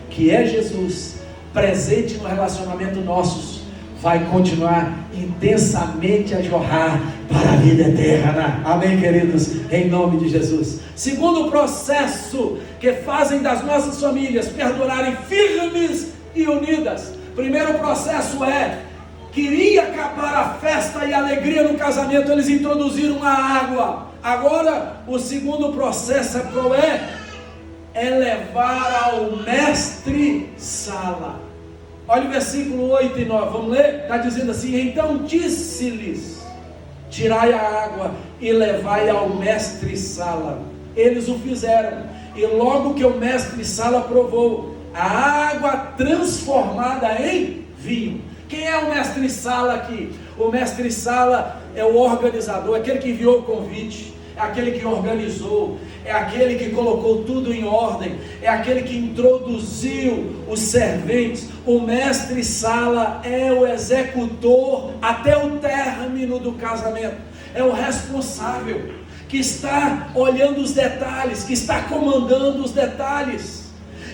S1: que é Jesus, presente no relacionamento nossos, vai continuar intensamente a jorrar para a vida eterna. Amém, queridos? Em nome de Jesus. Segundo processo que fazem das nossas famílias perdurarem firmes e unidas. Primeiro processo queria acabar a festa e a alegria no casamento, eles introduziram a água. Agora, o segundo processo qual é? É levar ao mestre-sala. Olha o versículo 8 e 9, vamos ler? Está dizendo assim: então disse-lhes: tirai a água e levai ao mestre-sala. Eles o fizeram, e logo que o mestre-sala provou a água transformada em vinho. O Quem é o mestre-sala aqui? O mestre-sala é o organizador, aquele que enviou o convite, é aquele que organizou, é aquele que colocou tudo em ordem, é aquele que introduziu os serventes. O mestre-sala é o executor até o término do casamento, é o responsável, que está olhando os detalhes, que está comandando os detalhes.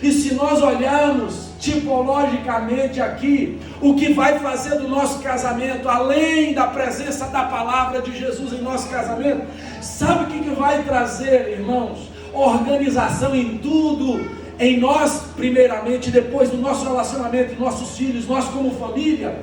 S1: E se nós olharmos tipologicamente aqui, o que vai fazer do nosso casamento, além da presença da palavra de Jesus em nosso casamento, sabe o que vai trazer, irmãos? Organização em tudo, em nós primeiramente, depois do nosso relacionamento, nossos filhos, nós como família,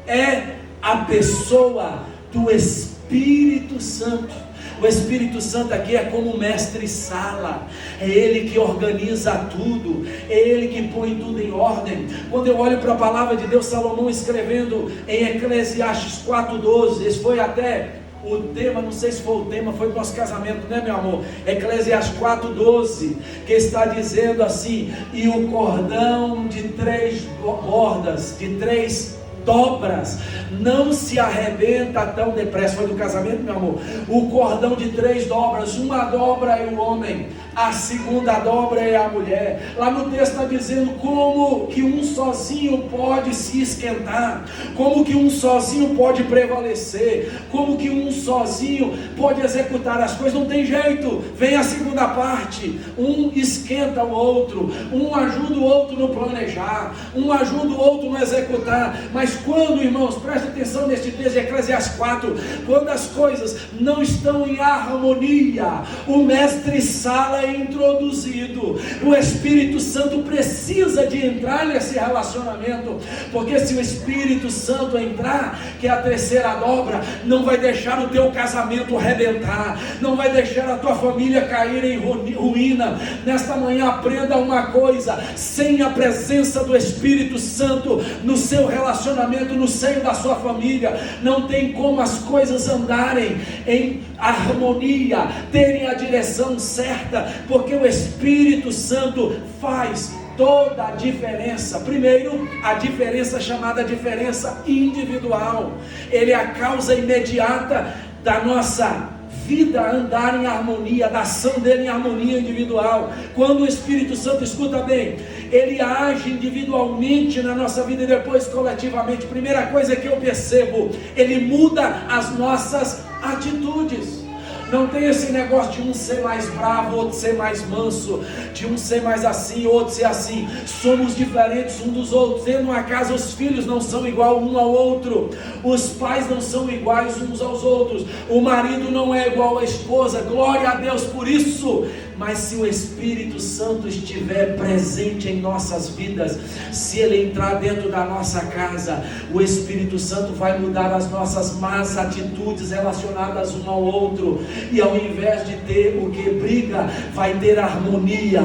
S1: é a pessoa do Espírito Santo. O Espírito Santo aqui é como mestre-sala, é Ele que organiza tudo, é Ele que põe tudo em ordem. Quando eu olho para a palavra de Deus, Salomão escrevendo em Eclesiastes 4:12, esse foi até o tema, não sei se foi o tema, foi do nosso casamento, né, meu amor? Eclesiastes 4:12, que está dizendo assim: e o cordão de 3 cordas, de 3 dobras, não se arrebenta tão depressa. Foi do casamento, meu amor? O cordão de 3 dobras, uma dobra é o homem, a segunda dobra é a mulher. Lá no texto está dizendo como que um sozinho pode se esquentar, como que um sozinho pode prevalecer, como que um sozinho pode executar as coisas. Não tem jeito, vem a segunda parte, um esquenta o outro, um ajuda o outro no planejar, um ajuda o outro no executar. Mas quando, irmãos, preste atenção neste texto de Eclesiastes 4, quando as coisas não estão em harmonia, o mestre-sala é introduzido. O Espírito Santo precisa de entrar nesse relacionamento, porque se o Espírito Santo entrar, que é a terceira dobra, não vai deixar o teu casamento arrebentar, não vai deixar a tua família cair em ruína. Nesta manhã aprenda uma coisa: sem a presença do Espírito Santo no seu relacionamento, no seio da sua família, não tem como as coisas andarem em harmonia, terem a direção certa, porque o Espírito Santo faz toda a diferença. Primeiro, a diferença chamada diferença individual. Ele é a causa imediata da nossa vida andar em harmonia, da ação dele em harmonia individual. Quando o Espírito Santo, escuta bem, ele age individualmente na nossa vida e depois coletivamente. Primeira coisa que eu percebo, ele muda as nossas atitudes. Não tem esse negócio de um ser mais bravo, outro ser mais manso, de um ser mais assim, outro ser assim. Somos diferentes um dos outros. Dentro de uma casa, os filhos não são igual um ao outro, os pais não são iguais uns aos outros, o marido não é igual à esposa. Glória a Deus por isso. Mas se o Espírito Santo estiver presente em nossas vidas, se ele entrar dentro da nossa casa, o Espírito Santo vai mudar as nossas más atitudes relacionadas um ao outro, e ao invés de ter o que briga, vai ter harmonia,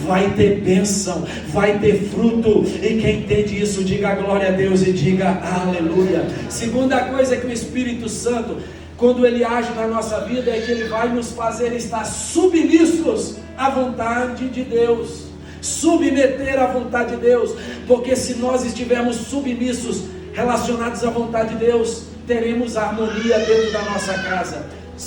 S1: vai ter bênção, vai ter fruto. E quem entende isso, diga glória a Deus e diga aleluia. Segunda coisa que o Espírito Santo, quando ele age na nossa vida, é que ele vai nos fazer estar submissos à vontade de Deus, submeter à vontade de Deus, porque se nós estivermos submissos, relacionados à vontade de Deus, teremos harmonia dentro da nossa casa.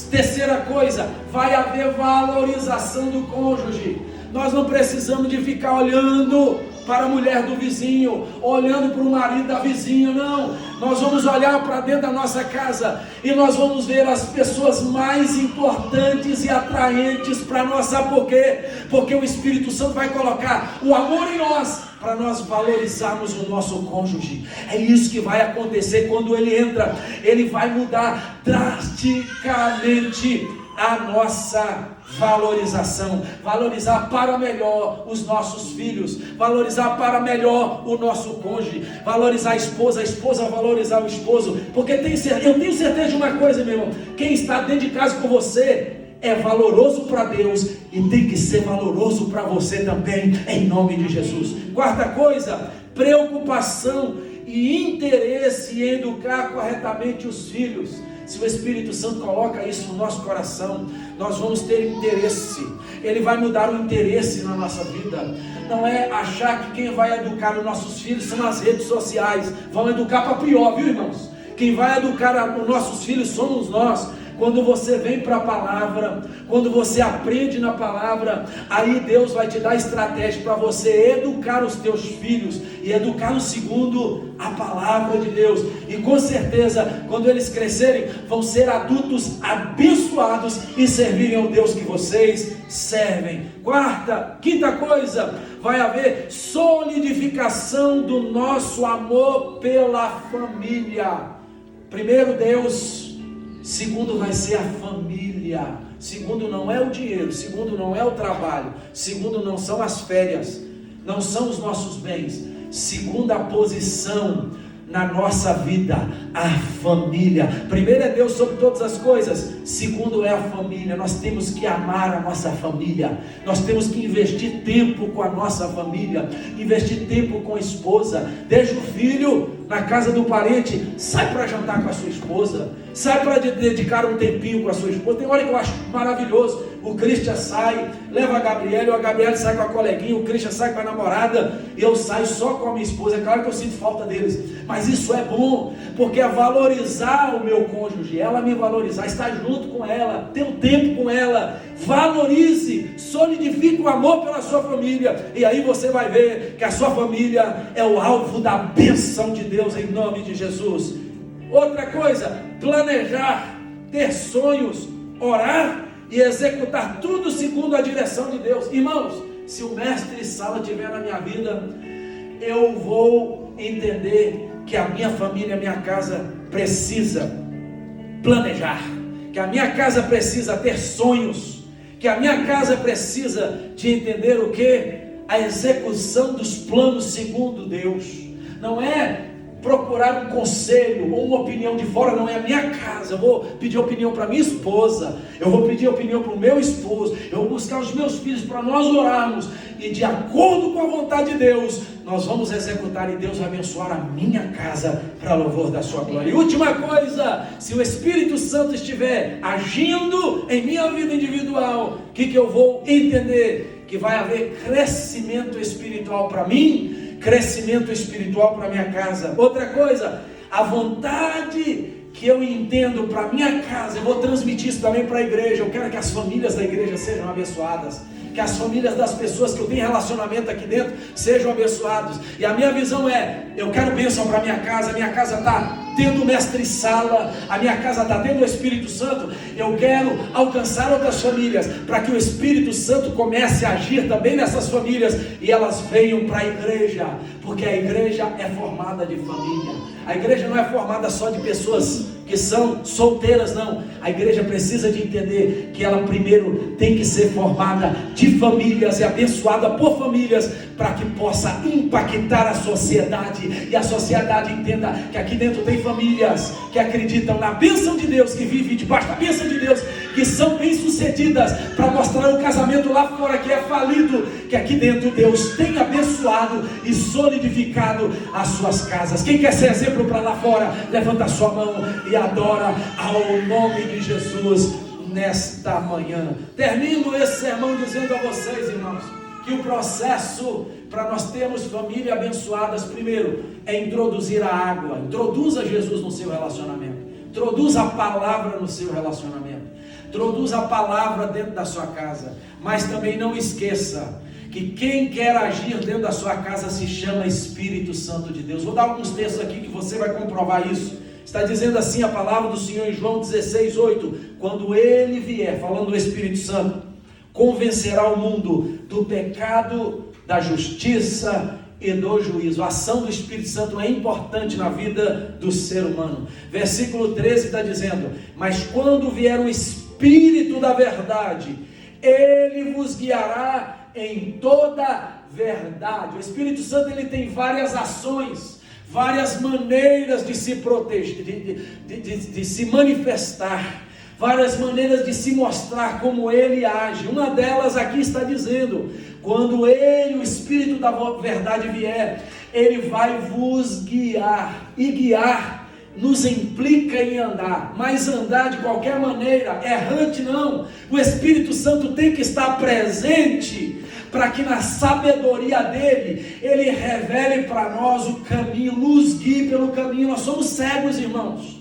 S1: Terceira coisa, vai haver valorização do cônjuge. Nós não precisamos de ficar olhando para a mulher do vizinho, olhando para o marido da vizinha, não. Nós vamos olhar para dentro da nossa casa e nós vamos ver as pessoas mais importantes e atraentes para nós. Sabe por quê? Porque o Espírito Santo vai colocar o amor em nós, para nós valorizarmos o nosso cônjuge. É isso que vai acontecer quando ele entra. Ele vai mudar drasticamente a nossa valorização, valorizar para melhor os nossos filhos, valorizar para melhor o nosso cônjuge, valorizar a esposa valorizar o esposo, porque eu tenho certeza de uma coisa, meu irmão: quem está dentro de casa com você é valoroso para Deus e tem que ser valoroso para você também, em nome de Jesus. Quarta coisa, preocupação e interesse em educar corretamente os filhos. se o Espírito Santo coloca isso no nosso coração, nós vamos ter interesse. Ele vai mudar o interesse na nossa vida. Não é achar que quem vai educar os nossos filhos são as redes sociais. Vão educar para pior, viu, irmãos? Quem vai educar os nossos filhos somos nós. Quando você vem para a palavra, quando você aprende na palavra, aí Deus vai te dar estratégia para você educar os teus filhos e educá-los segundo a palavra de Deus. E com certeza, quando eles crescerem, vão ser adultos abençoados e servirem ao Deus que vocês servem. Quinta coisa, vai haver solidificação do nosso amor pela família. Primeiro, Deus. Segundo, vai ser a família. Segundo, não é o dinheiro. Segundo, não é o trabalho. Segundo, não são as férias. Não são os nossos bens. Segundo, a posição na nossa vida, a família. Primeiro é Deus sobre todas as coisas. Segundo é a família. Nós temos que amar a nossa família. Nós temos que investir tempo com a nossa família. Investir tempo com a esposa. Deixa o filho na casa do parente. Sai para jantar com a sua esposa. Sai para dedicar um tempinho com a sua esposa. Tem hora que eu acho maravilhoso. O Christian sai, leva a Gabriela, ou a Gabriela sai com a coleguinha, o Christian sai com a namorada, e eu saio só com a minha esposa. É claro que eu sinto falta deles, mas isso é bom, porque é valorizar o meu cônjuge, ela me valorizar, estar junto com ela, ter um tempo com ela. Valorize, solidifique o amor pela sua família, e aí você vai ver que a sua família é o alvo da bênção de Deus, em nome de Jesus. Outra coisa, planejar, ter sonhos, orar e executar tudo segundo a direção de Deus. Irmãos, se o mestre Sala estiver na minha vida, eu vou entender que a minha família, a minha casa precisa planejar, que a minha casa precisa ter sonhos, que a minha casa precisa de entender o que? A execução dos planos segundo Deus. Não é procurar um conselho ou uma opinião de fora, não é a minha casa. Eu vou pedir opinião para minha esposa, eu vou pedir opinião para o meu esposo, eu vou buscar os meus filhos para nós orarmos, e de acordo com a vontade de Deus, nós vamos executar, e Deus vai abençoar a minha casa para louvor da sua glória. E última coisa, se o Espírito Santo estiver agindo em minha vida individual, o que eu vou entender? Que vai haver crescimento espiritual para mim, crescimento espiritual para minha casa. Outra coisa, a vontade que eu entendo para minha casa, eu vou transmitir isso também para a igreja. Eu quero que as famílias da igreja sejam abençoadas, que as famílias das pessoas que eu tenho relacionamento aqui dentro sejam abençoadas. E a minha visão é, eu quero bênção para minha casa está tendo mestre Sala, a minha casa está tendo o Espírito Santo. Eu quero alcançar outras famílias, para que o Espírito Santo comece a agir também nessas famílias, e elas venham para a igreja, porque a igreja é formada de família. A igreja não é formada só de pessoas que são solteiras, não. A igreja precisa de entender que ela primeiro tem que ser formada de famílias e abençoada por famílias, para que possa impactar a sociedade, e a sociedade entenda que aqui dentro tem famílias que acreditam na bênção de Deus, que vivem debaixo da bênção de Deus, que são bem-sucedidas, para mostrar o casamento lá fora que é falido, que aqui dentro Deus tem abençoado e solidificado as suas casas. Quem quer ser exemplo para lá fora, levanta a sua mão e adora ao nome de Jesus nesta manhã. Termino esse sermão dizendo a vocês, irmãos, que o processo para nós termos família abençoadas, primeiro, é introduzir a água. Introduza Jesus no seu relacionamento, introduza a palavra no seu relacionamento, introduza a palavra dentro da sua casa. Mas também não esqueça que quem quer agir dentro da sua casa se chama Espírito Santo de Deus. Vou dar alguns textos aqui que você vai comprovar isso. Está dizendo assim a palavra do Senhor em João 16:8: quando Ele vier, falando do Espírito Santo, convencerá o mundo do pecado, da justiça e do juízo. A ação do Espírito Santo é importante na vida do ser humano. Versículo 13 está dizendo: mas quando vier o Espírito da verdade, Ele vos guiará em toda verdade. O Espírito Santo, ele tem várias ações, várias maneiras de se proteger, de se manifestar, várias maneiras de se mostrar como ele age. Uma delas aqui está dizendo: quando ele, o Espírito da verdade, vier, ele vai vos guiar. E guiar nos implica em andar, mas andar de qualquer maneira, errante não. O Espírito Santo tem que estar presente, para que na sabedoria dele, ele revele para nós o caminho, nos guie pelo caminho. Nós somos cegos, irmãos.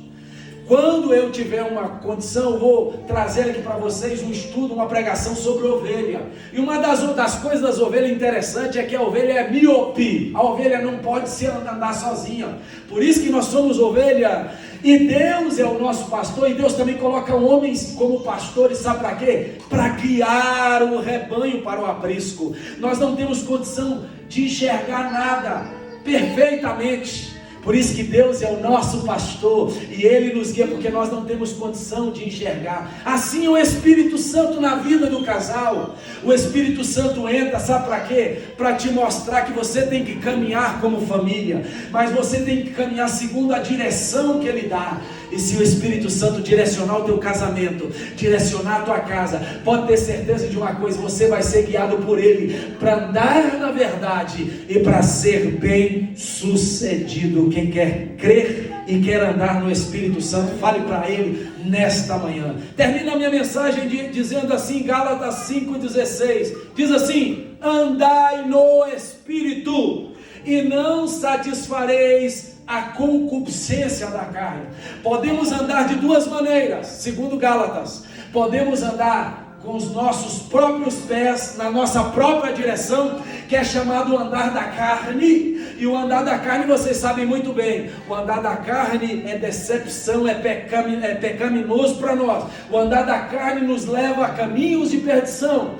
S1: Quando eu tiver uma condição, eu vou trazer aqui para vocês um estudo, uma pregação sobre ovelha. E uma das coisas das ovelhas interessante é que a ovelha é míope. A ovelha não pode se andar sozinha. Por isso que nós somos ovelha. E Deus é o nosso pastor. E Deus também coloca homens como pastores. Sabe para quê? Para guiar o rebanho para o aprisco. Nós não temos condição de enxergar nada perfeitamente. Por isso que Deus é o nosso pastor e Ele nos guia, porque nós não temos condição de enxergar. Assim o Espírito Santo na vida do casal. O Espírito Santo entra, sabe para quê? Para te mostrar que você tem que caminhar como família, mas você tem que caminhar segundo a direção que Ele dá. E se o Espírito Santo direcionar o teu casamento, direcionar a tua casa, pode ter certeza de uma coisa: você vai ser guiado por Ele para andar na verdade e para ser bem sucedido. Quem quer crer e quer andar no Espírito Santo, fale para Ele nesta manhã. Termina a minha mensagem dizendo assim, Gálatas 5,16, diz assim: andai no Espírito e não satisfareis a concupiscência da carne. Podemos andar de duas maneiras, segundo Gálatas. Podemos andar com os nossos próprios pés, na nossa própria direção, que é chamado o andar da carne. E o andar da carne, vocês sabem muito bem, o andar da carne é decepção, é pecaminoso para nós. O andar da carne nos leva a caminhos de perdição.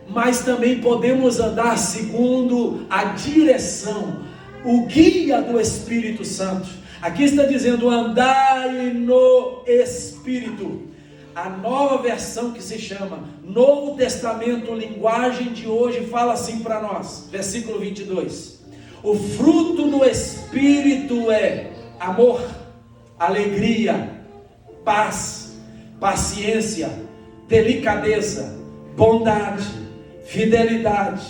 S1: Mas também podemos andar segundo a direção, o guia do Espírito Santo. Aqui está dizendo: andai no Espírito. A nova versão, que se chama Novo Testamento, linguagem de hoje, fala assim para nós, versículo 22: o fruto do Espírito é amor, alegria, paz, paciência, delicadeza, bondade, fidelidade,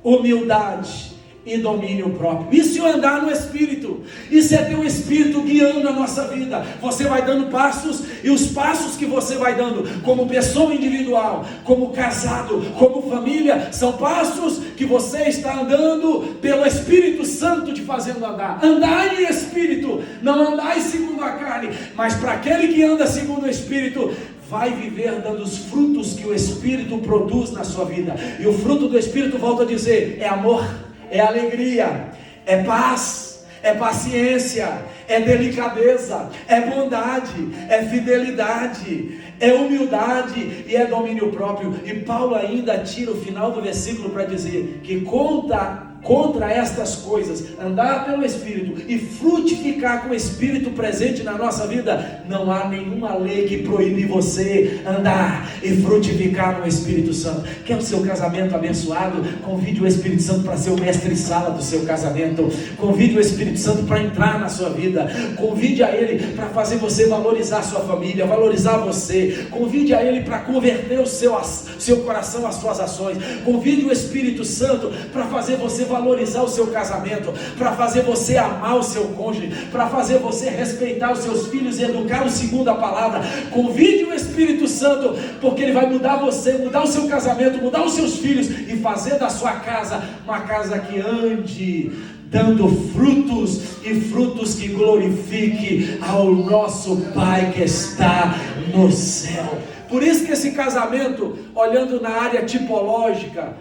S1: humildade e domínio próprio. Isso é andar no Espírito. Isso é ter o Espírito guiando a nossa vida. Você vai dando passos, e os passos que você vai dando como pessoa individual, como casado, como família, são passos que você está andando pelo Espírito Santo te fazendo andar. Andai em Espírito, não andai segundo a carne. Mas para aquele que anda segundo o Espírito, vai viver dando os frutos que o Espírito produz na sua vida. E o fruto do Espírito, volto a dizer, é amor, é alegria, é paz, é paciência, é delicadeza, é bondade, é fidelidade, é humildade e é domínio próprio. E Paulo ainda tira o final do versículo para dizer que contra estas coisas, andar pelo Espírito e frutificar com o Espírito presente na nossa vida, não há nenhuma lei que proíbe você andar e frutificar no Espírito Santo. Quer o seu casamento abençoado? Convide o Espírito Santo para ser o mestre-sala do seu casamento. Convide o Espírito Santo para entrar na sua vida. Convide a Ele para fazer você valorizar a sua família, valorizar você. Convide a Ele para converter o seu coração às suas ações. Convide o Espírito Santo para fazer você valorizar o seu casamento, para fazer você amar o seu cônjuge, para fazer você respeitar os seus filhos e educá-los segundo a palavra. Convide o Espírito Santo, porque Ele vai mudar você, mudar o seu casamento, mudar os seus filhos e fazer da sua casa uma casa que ande dando frutos, e frutos que glorifique ao nosso Pai que está no céu. Por isso que esse casamento, olhando na área tipológica,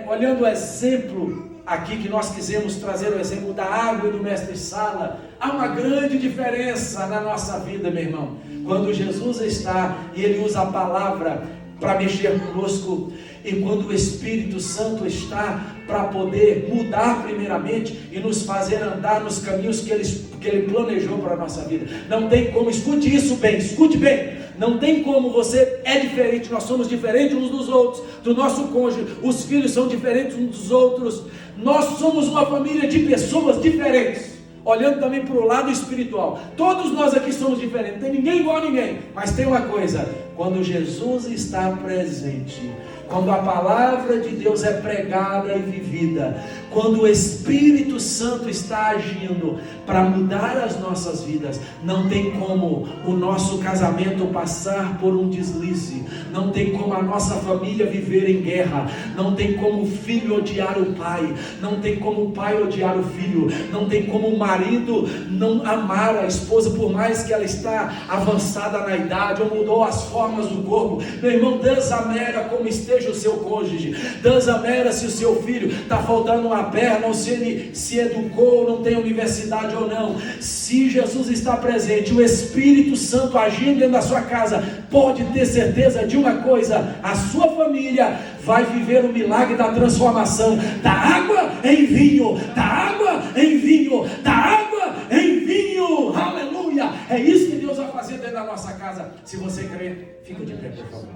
S1: olhando o exemplo aqui que nós quisemos trazer, o exemplo da água e do mestre-sala, há uma grande diferença na nossa vida, meu irmão. Quando Jesus está e Ele usa a palavra para mexer conosco, e quando o Espírito Santo está para poder mudar primeiramente e nos fazer andar nos caminhos que Ele planejou para a nossa vida. Não tem como, escute isso bem, escute bem. Não tem como, você é diferente, nós somos diferentes uns dos outros, do nosso cônjuge, os filhos são diferentes uns dos outros, nós somos uma família de pessoas diferentes, olhando também para o lado espiritual, todos nós aqui somos diferentes, não tem ninguém igual a ninguém, mas tem uma coisa: quando Jesus está presente, quando a palavra de Deus é pregada e vivida, Quando o Espírito Santo está agindo para mudar as nossas vidas, não tem como o nosso casamento passar por um deslize, não tem como a nossa família viver em guerra, não tem como o filho odiar o pai, não tem como o pai odiar o filho, não tem como o marido não amar a esposa, por mais que ela está avançada na idade ou mudou as formas do corpo. Meu irmão, Deus amera como esteja o seu cônjuge, Deus amera se o seu filho está faltando uma perna, ou se ele se educou, não tem universidade ou não. Se Jesus está presente, o Espírito Santo agindo dentro da sua casa, pode ter certeza de uma coisa: a sua família vai viver o milagre da transformação, da água em vinho, da água em vinho, da água em vinho. Aleluia! É isso que Deus vai fazer dentro da nossa casa. Se você crer, fica de pé, por favor.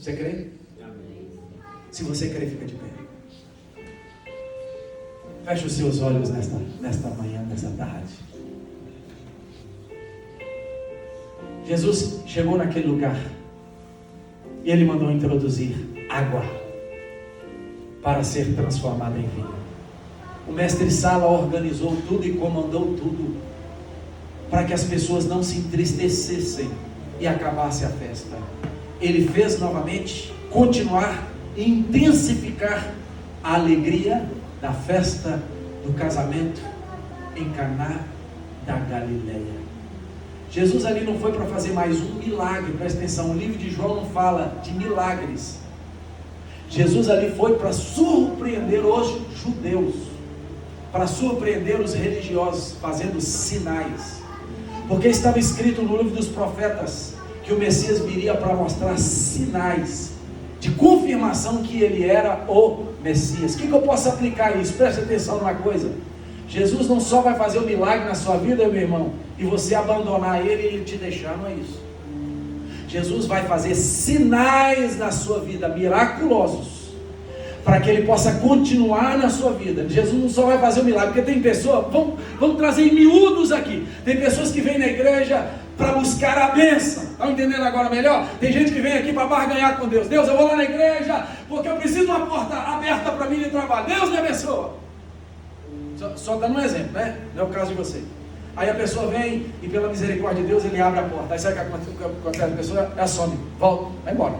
S1: Você crê? Se você crer, fica de pé. Feche os seus olhos nesta manhã, nesta tarde. Jesus chegou naquele lugar e Ele mandou introduzir água para ser transformada em vinho. O mestre Sala organizou tudo e comandou tudo para que as pessoas não se entristecessem e acabasse a festa. Ele fez novamente continuar e intensificar a alegria da festa do casamento em Caná da Galileia. Jesus ali não foi para fazer mais um milagre, presta atenção, o livro de João não fala de milagres. Jesus ali foi para surpreender os judeus, para surpreender os religiosos, fazendo sinais, porque estava escrito no livro dos profetas que o Messias viria para mostrar sinais de confirmação que ele era o Messias. O que eu posso aplicar isso? Preste atenção numa coisa: Jesus não só vai fazer o milagre na sua vida, meu irmão, e você abandonar ele e ele te deixar, não é isso. Jesus vai fazer sinais na sua vida, miraculosos, para que ele possa continuar na sua vida. Jesus não só vai fazer o milagre, porque tem pessoas, vamos trazer em miúdos aqui, tem pessoas que vêm na igreja para buscar a bênção. Estão entendendo agora melhor? Tem gente que vem aqui para barganhar com Deus. Deus, eu vou lá na igreja porque eu preciso de uma porta aberta para mim de trabalho. Deus me abençoa. Só dando um exemplo, né? Não é o caso de você. Aí a pessoa vem e pela misericórdia de Deus ele abre a porta. Aí sabe o que acontece? A pessoa assume, volta, vai embora.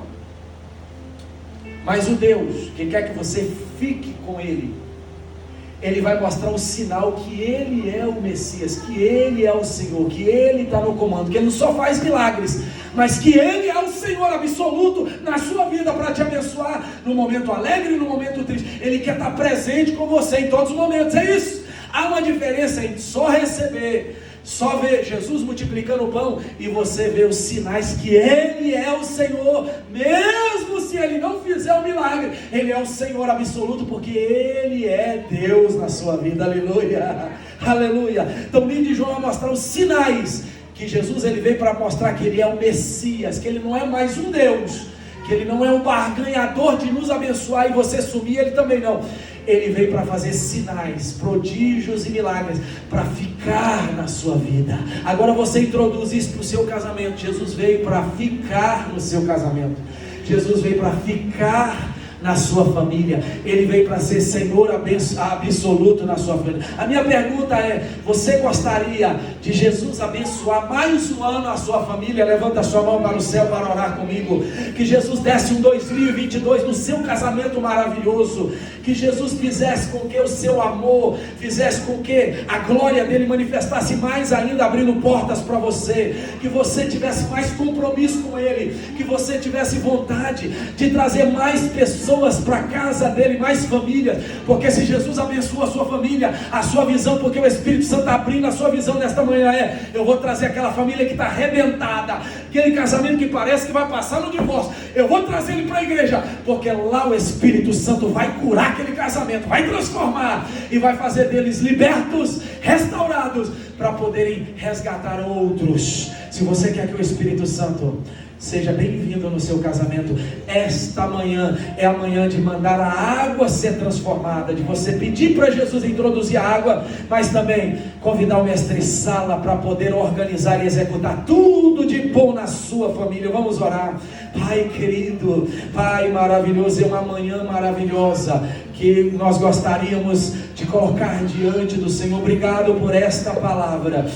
S1: Mas o Deus que quer que você fique com Ele, Ele vai mostrar um sinal que Ele é o Messias, que Ele é o Senhor, que Ele está no comando, que Ele não só faz milagres, mas que Ele é o Senhor absoluto na sua vida para te abençoar no momento alegre e no momento triste. Ele quer estar presente com você em todos os momentos, é isso. Há uma diferença entre só receber, só ver Jesus multiplicando o pão e você ver os sinais que Ele é o Senhor, mesmo se Ele não fizer o milagre, Ele é o Senhor absoluto, porque Ele é Deus na sua vida. Aleluia, aleluia. Então o livro de João vai mostrar os sinais que Jesus ele veio para mostrar que Ele é o Messias, que Ele não é mais um Deus, que Ele não é um barganhador de nos abençoar e você sumir, Ele também não. Ele veio para fazer sinais, prodígios e milagres, para ficar na sua vida. Agora você introduz isso para o seu casamento. Jesus veio para ficar no seu casamento. Jesus veio para ficar na sua família. Ele veio para ser Senhor absoluto na sua família. A minha pergunta é: você gostaria de Jesus abençoar mais um ano a sua família? Levanta a sua mão para o céu para orar comigo. Que Jesus desse um 2022 no seu casamento maravilhoso. Que Jesus fizesse com que o seu amor, fizesse com que a glória dele manifestasse mais ainda, abrindo portas para você. Que você tivesse mais compromisso com ele. Que você tivesse vontade de trazer mais pessoas para a casa dele, mais famílias, porque se Jesus abençoa a sua família, a sua visão, porque o Espírito Santo está abrindo a sua visão nesta manhã, eu vou trazer aquela família que está arrebentada, aquele casamento que parece que vai passar no divórcio, eu vou trazer ele para a igreja, porque lá o Espírito Santo vai curar aquele casamento, vai transformar, e vai fazer deles libertos, restaurados, para poderem resgatar outros. Se você quer que o Espírito Santo seja bem-vindo no seu casamento, esta manhã é a manhã de mandar a água ser transformada, de você pedir para Jesus introduzir a água, mas também convidar o mestre Sala para poder organizar e executar tudo de bom na sua família. Vamos orar. Pai querido, Pai maravilhoso, é uma manhã maravilhosa que nós gostaríamos de colocar diante do Senhor. Obrigado por esta palavra,